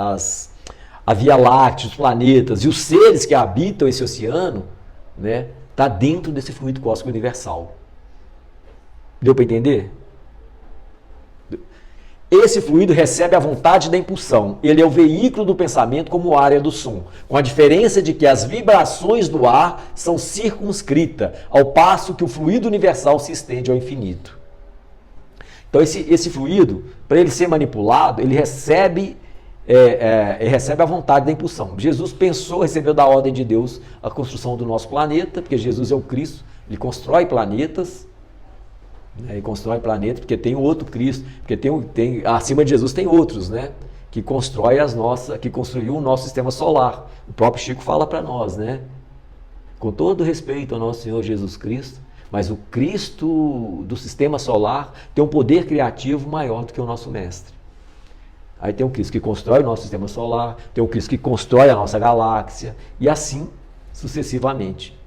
a Via Láctea, os planetas e os seres que habitam esse oceano, né, tá dentro desse fluido cósmico universal. Deu para entender? Esse fluido recebe a vontade da impulsão. Ele é o veículo do pensamento como área do som, com a diferença de que as vibrações do ar são circunscritas, ao passo que o fluido universal se estende ao infinito. Então esse fluido, para ele ser manipulado, ele recebe a vontade da impulsão. Jesus recebeu da ordem de Deus a construção do nosso planeta, porque Jesus é o Cristo, ele constrói planetas. Ele constrói planetas, porque tem outro Cristo, porque acima de Jesus tem outros, né? Que construiu o nosso sistema solar. O próprio Chico fala para nós, né? Com todo respeito ao nosso Senhor Jesus Cristo, mas o Cristo do sistema solar tem um poder criativo maior do que o nosso mestre. Aí tem o Cristo que constrói o nosso sistema solar, tem o Cristo que constrói a nossa galáxia, e assim sucessivamente.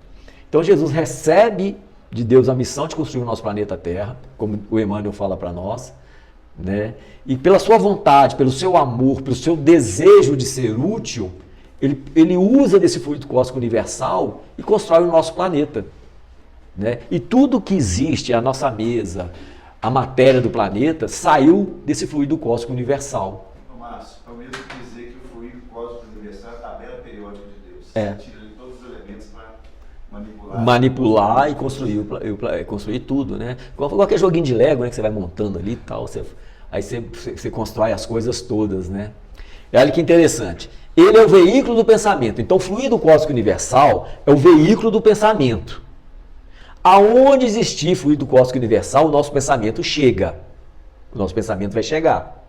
Então Jesus recebe de Deus a missão de construir o nosso planeta Terra, como o Emmanuel fala para nós, né? E pela sua vontade, pelo seu amor, pelo seu desejo de ser útil, ele usa desse fluido cósmico universal e constrói o nosso planeta, né? E tudo que existe, a nossa mesa, a matéria do planeta, saiu desse fluido cósmico universal. Márcio, é o mesmo que dizer que o fluido cósmico universal é a tabela periódica de Deus. É. Você tira ali todos os elementos para manipular e construir tudo, né? Qualquer joguinho de Lego, né, que você vai montando ali e tal, aí você constrói as coisas todas, né? E olha que interessante. Ele é o veículo do pensamento. Então, o fluido cósmico universal é o veículo do pensamento. Aonde existir fluido cósmico universal, o nosso pensamento chega. O nosso pensamento vai chegar.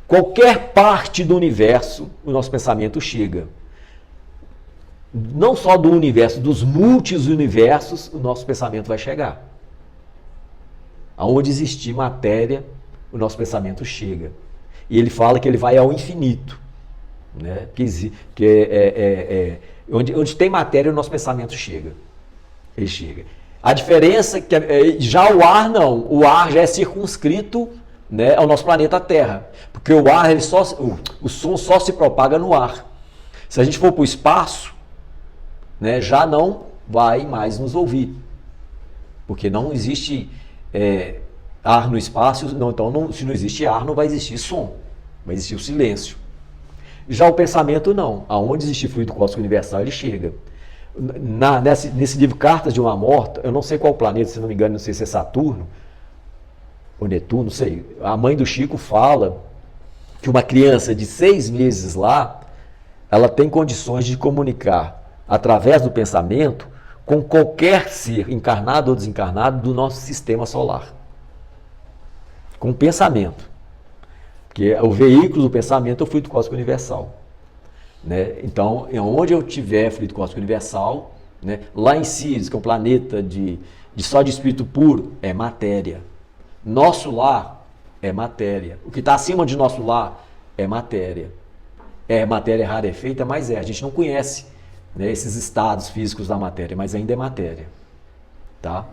Qualquer parte do universo, o nosso pensamento chega. Não só do universo, dos multi-universos, o nosso pensamento vai chegar. Aonde existir matéria, o nosso pensamento chega. E ele fala que ele vai ao infinito, né? Onde tem matéria, o nosso pensamento chega. Ele chega. A diferença é que já o ar não. O ar já é circunscrito, né, ao nosso planeta Terra. Porque o ar, o som só se propaga no ar. Se a gente for para o espaço, né, já não vai mais nos ouvir, porque não existe ar no espaço, então se não existe ar, não vai existir som, vai existir o silêncio. Já o pensamento não, aonde existe fluido cósmico universal, ele chega. Nesse livro Cartas de uma Morta, eu não sei qual planeta, se não me engano, não sei se é Saturno ou Netuno, não sei, a mãe do Chico fala que uma criança de 6 meses lá, ela tem condições de comunicar através do pensamento com qualquer ser, encarnado ou desencarnado, do nosso sistema solar. Com o pensamento. Porque o veículo do pensamento é o fluido cósmico universal. Né? Então, onde eu tiver fluido cósmico universal, né, lá em Sirius, que é um planeta só de espírito puro, é matéria. Nosso lar é matéria. O que está acima de nosso lar é matéria. É matéria rarefeita, mas a gente não conhece, né, esses estados físicos da matéria, mas ainda é matéria, tá?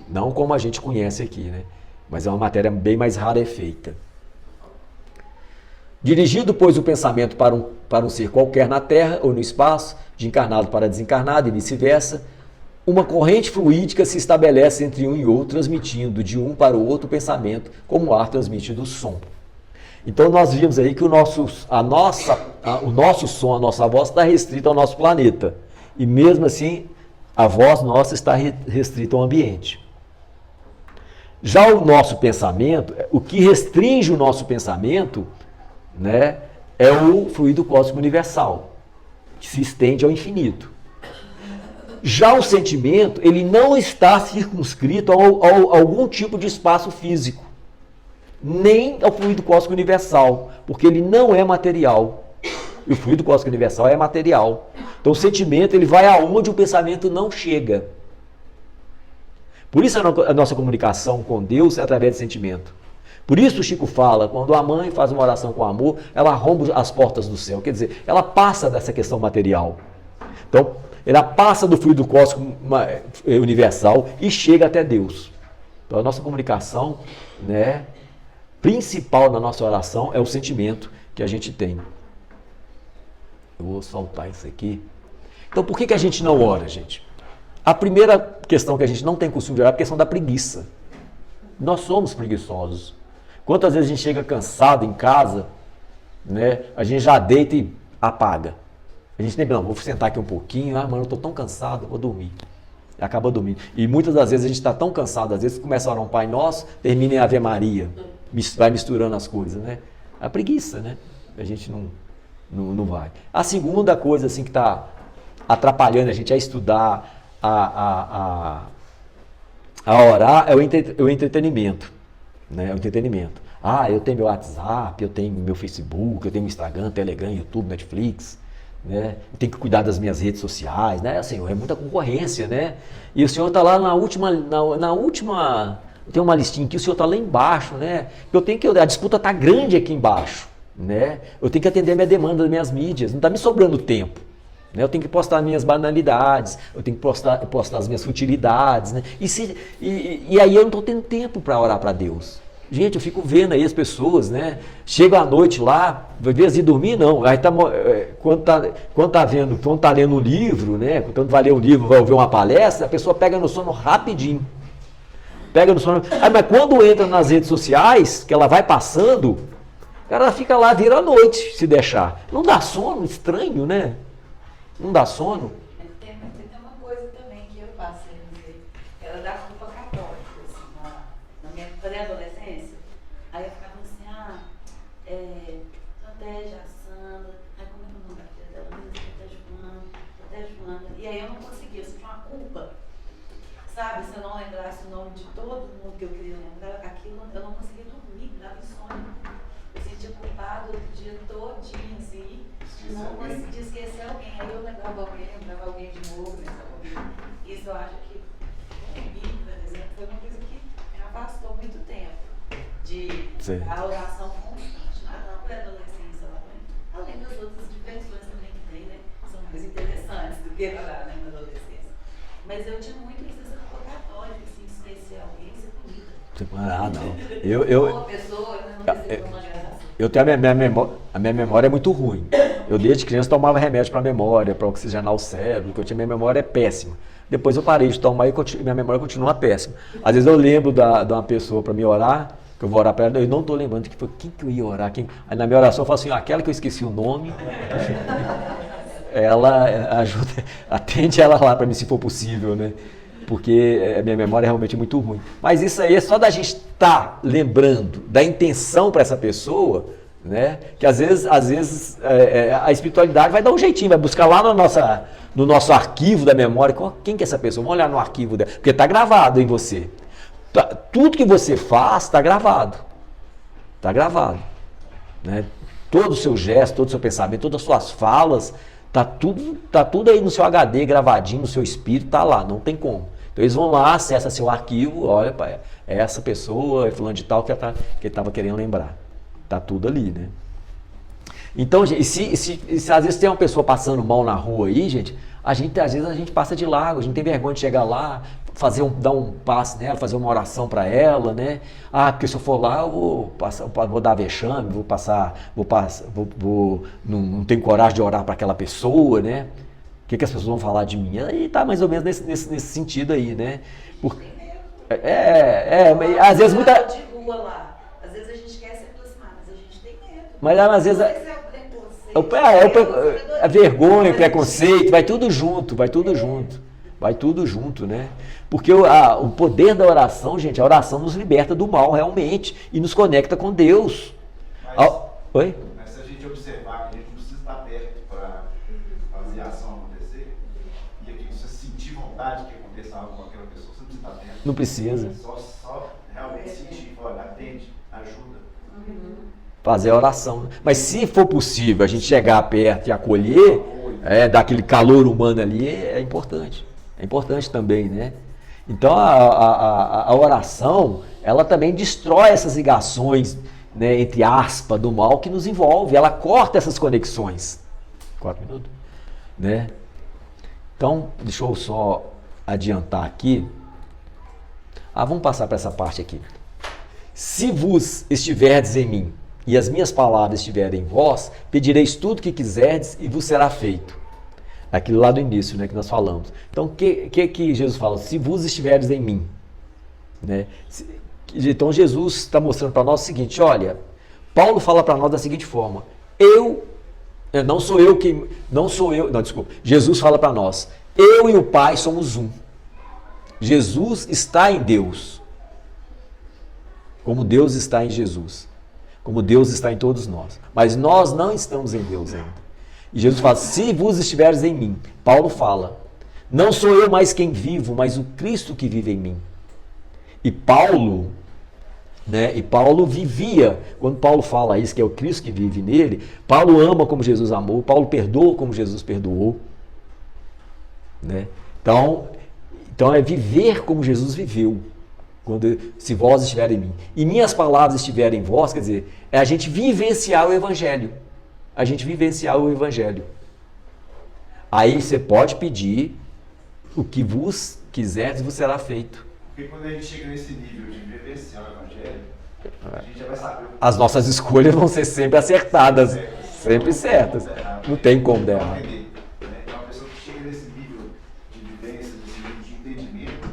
Não como a gente conhece aqui, né? Mas é uma matéria bem mais rarefeita. Dirigido, pois, o pensamento para um ser qualquer na Terra ou no espaço, de encarnado para desencarnado e vice-versa, uma corrente fluídica se estabelece entre um e outro, transmitindo de um para o outro o pensamento, como o ar transmite do som. Então nós vimos aí que o nosso som, a nossa voz está restrita ao nosso planeta. E mesmo assim, a voz nossa está restrita ao ambiente. Já o nosso pensamento, o que restringe o nosso pensamento, né, é o fluido cósmico universal, que se estende ao infinito. Já o sentimento, ele não está circunscrito a algum tipo de espaço físico, nem ao fluido cósmico universal, porque ele não é material. E o fluido cósmico universal é material. Então o sentimento, ele vai aonde o pensamento não chega. Por isso a nossa comunicação com Deus é através de sentimento. Por isso o Chico fala, quando a mãe faz uma oração com amor, ela arromba as portas do céu. Quer dizer, ela passa dessa questão material. Então, ela passa do fluido cósmico universal e chega até Deus. Então, a nossa comunicação, né, principal na nossa oração é o sentimento que a gente tem. Eu vou soltar isso aqui. Então, por que a gente não ora, gente? A primeira questão que a gente não tem costume de orar é a questão da preguiça. Nós somos preguiçosos. Quantas vezes a gente chega cansado em casa, né? A gente já deita e apaga. A gente nem pensa, vou sentar aqui um pouquinho, mano, eu estou tão cansado, vou dormir. E acaba dormindo. E muitas das vezes a gente está tão cansado, às vezes começa a orar um Pai Nosso, termina em Ave Maria. Vai misturando as coisas, né? A preguiça, né? A gente não vai. A segunda coisa assim, que está atrapalhando a gente a estudar, a orar, é o entretenimento. Né? O entretenimento. Eu tenho meu WhatsApp, eu tenho meu Facebook, eu tenho meu Instagram, Telegram, YouTube, Netflix. Né? Eu tenho que cuidar das minhas redes sociais, né? Senhor, é muita concorrência, né? E o senhor está lá na última, tem uma listinha aqui, o senhor está lá embaixo, né? A disputa está grande aqui embaixo, né? Eu tenho que atender a minha demanda das minhas mídias, não está me sobrando tempo. Né? Eu tenho que postar minhas banalidades, eu tenho que postar as minhas futilidades, né? E aí eu não estou tendo tempo para orar para Deus. Gente, eu fico vendo aí as pessoas, né? Chega à noite lá, às vezes ir dormir, não. Aí quando tá lendo um livro, né? Quando vai ler um livro, vai ouvir uma palestra, a pessoa pega no sono rapidinho. Pega no sono. Mas quando entra nas redes sociais, que ela vai passando, ela fica lá, vira a noite, se deixar. Não dá sono, estranho, né? Não dá sono. Tem uma coisa também que eu passei, era da culpa católica, assim, na minha pré-adolescência. Aí eu ficava assim, protege a Sandra, como é que é o nome da filha dela? Protege fulano. E aí eu não conseguia, eu sentia uma culpa, sabe? Se eu não lembrasse o nome de todo mundo que eu queria lembrar, aquilo eu não conseguia dormir, dava insônia. Eu sentia culpado o dia todinho, assim. Não consegui esquecer alguém, aí eu lembrava alguém de novo, Isso eu acho que comigo, por exemplo, foi uma coisa que me afastou muito tempo a oração constante, na pré-adolescência, além das outras diversões também que tem, né? São mais interessantes do que orar, né, na adolescência. Mas eu tinha muito isso dessa culpa católica, assim, esquecer alguém, ser bonita. Não. Uma pessoa, não recebeu uma geração. Eu tenho a minha memória é muito ruim. Eu desde criança tomava remédio para memória, para oxigenar o cérebro, porque minha memória é péssima. Depois eu parei de tomar e minha memória continua péssima. Às vezes eu lembro de uma pessoa para me orar, que eu vou orar para ela, eu não estou lembrando quem que eu ia orar. Aí na minha oração eu falo assim, aquela que eu esqueci o nome, ela ajuda, atende ela lá para mim se for possível, né? Porque a minha memória é realmente muito ruim. Mas isso aí é só da gente estar lembrando da intenção para essa pessoa, né? Que às vezes a espiritualidade vai dar um jeitinho, vai buscar lá no nosso arquivo da memória, quem que é essa pessoa? Vamos olhar no arquivo dela, porque está gravado em você. Tudo que você faz está gravado. Está gravado. Né? Todo o seu gesto, todo o seu pensamento, todas as suas falas, tá tudo aí no seu HD, gravadinho, no seu espírito, está lá, não tem como. Então eles vão lá, acessam seu arquivo, olha, pai, é essa pessoa, é fulano de tal que ele estava querendo lembrar. Está tudo ali, né? Então, gente, se às vezes tem uma pessoa passando mal na rua aí, gente, às vezes a gente passa de largo, a gente tem vergonha de chegar lá, dar um passe nela, fazer uma oração para ela, né? Porque se eu for lá, eu vou dar vexame, não tenho coragem de orar para aquela pessoa, né? O que as pessoas vão falar de mim? Aí tá mais ou menos nesse sentido aí, né? Mas às vezes muita... De rua lá. Às vezes a gente quer se aproximar, mas a gente tem medo. Mas às vezes a vergonha, o preconceito, vai tudo junto, né? Porque o poder da oração, gente, a oração nos liberta do mal realmente e nos conecta com Deus. Oi? Mas se a gente observar que a gente não precisa estar perto para fazer a ação acontecer, e aqui você sentir vontade que aconteça algo com aquela pessoa, você não precisa estar perto. Não precisa. Só realmente sentir, olha, atende, ajuda. Fazer a oração. Mas se for possível a gente chegar perto e acolher, dar aquele calor humano ali, é importante. É importante também, né? Então a oração, ela também destrói essas ligações, né, entre aspas, do mal que nos envolve. Ela corta essas conexões. 4 minutos? Né? Então, deixa eu só adiantar aqui. Vamos passar para essa parte aqui. Se vos estiverdes em mim e as minhas palavras estiverem em vós, pedireis tudo que quiserdes e vos será feito. Aquilo lá do início, né, que nós falamos. Então, o que Jesus fala? Se vos estiverdes em mim. Né? Então, Jesus está mostrando para nós o seguinte, olha, Paulo fala para nós da seguinte forma, Jesus fala para nós, eu e o Pai somos um. Jesus está em Deus, como Deus está em Jesus, como Deus está em todos nós. Mas nós não estamos em Deus ainda. E Jesus fala, se vos estiveres em mim. Paulo fala, não sou eu mais quem vivo, mas o Cristo que vive em mim. E Paulo vivia, quando Paulo fala isso, que é o Cristo que vive nele, Paulo ama como Jesus amou, Paulo perdoa como Jesus perdoou. Né? Então é viver como Jesus viveu, se vós estiverem em mim. E minhas palavras estiverem em vós, quer dizer, é a gente vivenciar o Evangelho. A gente vivenciar o Evangelho. Aí você pode pedir o que vos quiserdes, vos será feito. Porque quando a gente chega nesse nível de vivenciar o Evangelho, a gente já vai saber. As nossas escolhas vão ser sempre acertadas, sempre certas. Não tem como dar errado. Uma pessoa que chega nesse nível de vivência, nesse nível de entendimento,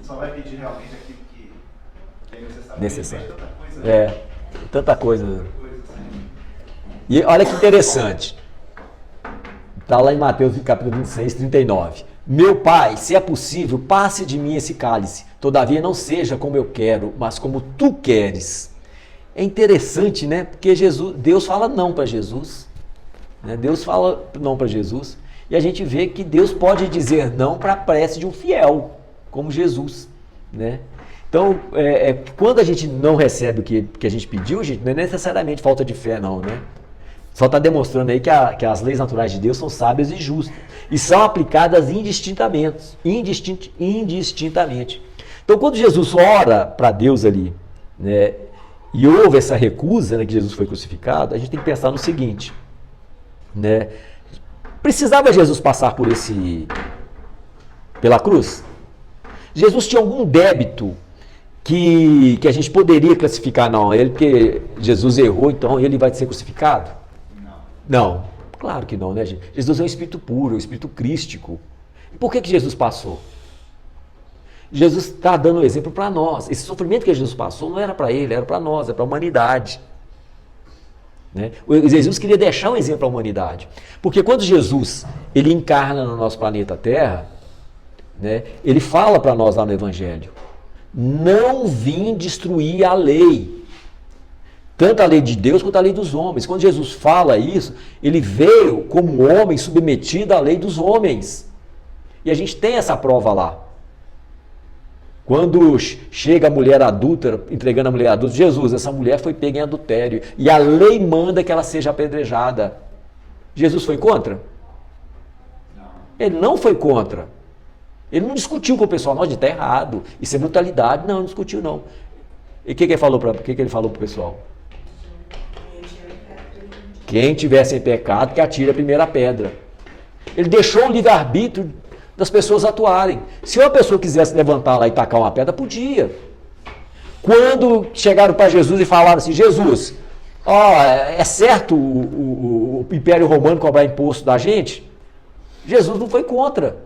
só vai pedir realmente aquilo que é necessário. Tanta coisa. E olha que interessante. Está lá em Mateus capítulo 26, 39. Meu Pai, se é possível, passe de mim esse cálice. Todavia não seja como eu quero, mas como tu queres. É interessante, né? Porque Deus fala não para Jesus. Né? Deus fala não para Jesus. E a gente vê que Deus pode dizer não para a prece de um fiel, como Jesus. Né? Então, quando a gente não recebe o que a gente pediu, gente, não é necessariamente falta de fé, não, né? Só está demonstrando aí que as leis naturais de Deus são sábias e justas. E são aplicadas indistintamente. Então, quando Jesus ora para Deus ali, né, e houve essa recusa, né, que Jesus foi crucificado, a gente tem que pensar no seguinte. Né, precisava Jesus passar pela cruz? Jesus tinha algum débito que a gente poderia classificar? Não, porque Jesus errou, então ele vai ser crucificado? Não, claro que não, né, gente? Jesus é um espírito puro, é um espírito crístico. E por que Jesus passou? Jesus está dando um exemplo para nós. Esse sofrimento que Jesus passou não era para ele, era para nós, é para a humanidade. Né? Jesus queria deixar um exemplo para a humanidade. Porque quando Jesus ele encarna no nosso planeta Terra, né, ele fala para nós lá no Evangelho, não vim destruir a lei. Tanto a lei de Deus quanto a lei dos homens. Quando Jesus fala isso, ele veio como homem submetido à lei dos homens. E a gente tem essa prova lá. Quando chega a mulher adúltera, entregando a mulher adúltera, Jesus, essa mulher foi pega em adultério. E a lei manda que ela seja apedrejada. Jesus foi contra? Não. Ele não foi contra. Ele não discutiu com o pessoal, não, está errado. Isso é brutalidade. Não discutiu não. E o que ele falou para o pessoal? Quem tiver sem pecado, que atire a primeira pedra. Ele deixou o livre-arbítrio das pessoas atuarem. Se uma pessoa quisesse levantar lá e tacar uma pedra, podia. Quando chegaram para Jesus e falaram assim, Jesus, é certo o Império Romano cobrar imposto da gente? Jesus não foi contra.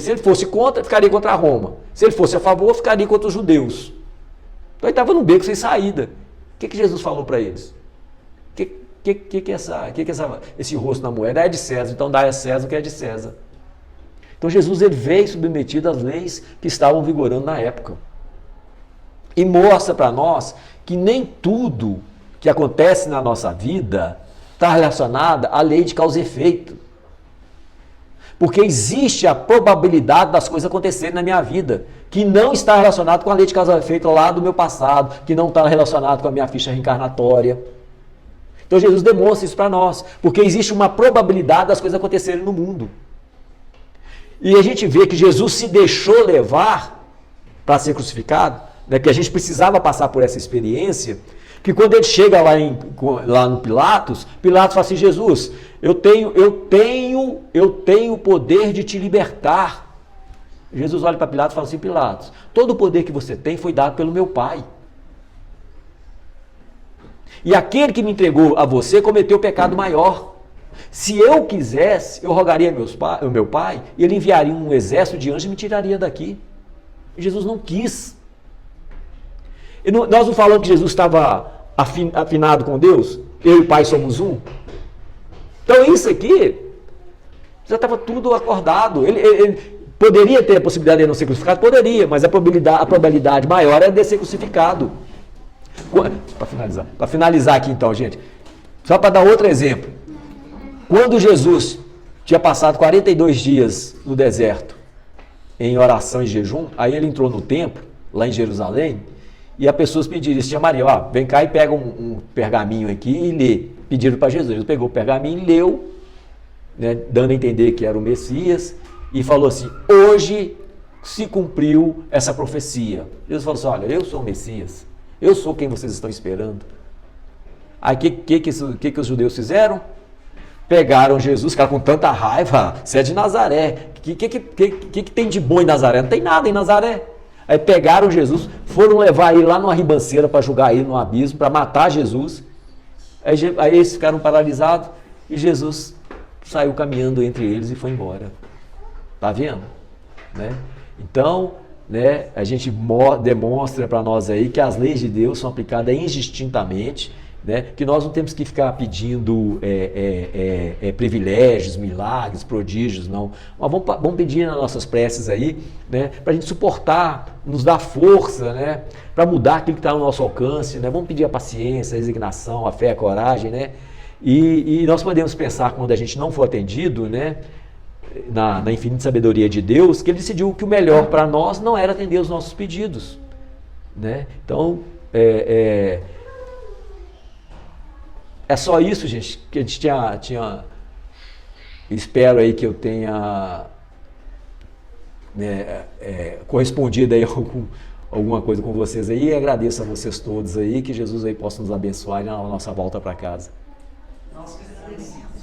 Se ele fosse contra, ficaria contra Roma. Se ele fosse a favor, ficaria contra os judeus. Então ele estava no beco sem saída. O que Jesus falou para eles? Esse rosto na moeda é de César, então dá a César o que é de César. Então Jesus ele veio submetido às leis que estavam vigorando na época. E mostra para nós que nem tudo que acontece na nossa vida está relacionado à lei de causa e efeito. Porque existe a probabilidade das coisas acontecerem na minha vida, que não está relacionado com a lei de causa e efeito lá do meu passado, que não está relacionado com a minha ficha reencarnatória. Então Jesus demonstra isso para nós, porque existe uma probabilidade das coisas acontecerem no mundo. E a gente vê que Jesus se deixou levar para ser crucificado, né, que a gente precisava passar por essa experiência, que quando ele chega lá no Pilatos, Pilatos fala assim, Jesus, eu tenho o poder de te libertar. Jesus olha para Pilatos e fala assim, Pilatos, todo o poder que você tem foi dado pelo meu Pai. E aquele que me entregou a você cometeu o pecado maior. Se eu quisesse, eu rogaria ao meu Pai, e ele enviaria um exército de anjos e me tiraria daqui. E Jesus não quis. E nós não falamos que Jesus estava afinado com Deus? Eu e o Pai somos um? Então isso aqui, já estava tudo acordado. Ele poderia ter a possibilidade de não ser crucificado? Poderia, mas a probabilidade maior é de ser crucificado. Para finalizar aqui então, gente, só para dar outro exemplo. Quando Jesus tinha passado 42 dias no deserto, em oração e jejum, aí ele entrou no templo, lá em Jerusalém, e as pessoas pediram, tia Maria, ó, vem cá e pega um pergaminho aqui e lê. Pediram para Jesus, ele pegou o pergaminho e leu, né, dando a entender que era o Messias, e falou assim, hoje se cumpriu essa profecia. Jesus falou assim, olha, eu sou o Messias, eu sou quem vocês estão esperando. Aí o que os judeus fizeram? Pegaram Jesus, cara, com tanta raiva, você é de Nazaré, o que tem de bom em Nazaré? Não tem nada em Nazaré. Aí pegaram Jesus, foram levar ele lá numa ribanceira para jogar ele no abismo, para matar Jesus. Aí eles ficaram paralisados e Jesus saiu caminhando entre eles e foi embora. Tá vendo? Né? Então, né, a gente demonstra para nós aí que as leis de Deus são aplicadas indistintamente, né, que nós não temos que ficar pedindo privilégios, milagres, prodígios, não. Mas vamos pedir nas nossas preces aí, né, para a gente suportar, nos dar força, né, para mudar aquilo que está no nosso alcance, né, vamos pedir a paciência, a resignação, a fé, a coragem, né, e nós podemos pensar, quando a gente não for atendido, né, na infinita sabedoria de Deus, que ele decidiu que o melhor para nós não era atender os nossos pedidos, né, então, é só isso, gente, que a gente tinha espero aí que eu tenha correspondido aí alguma coisa com vocês aí, e agradeço a vocês todos aí, que Jesus aí possa nos abençoar na nossa volta para casa. Nós que agradecemos.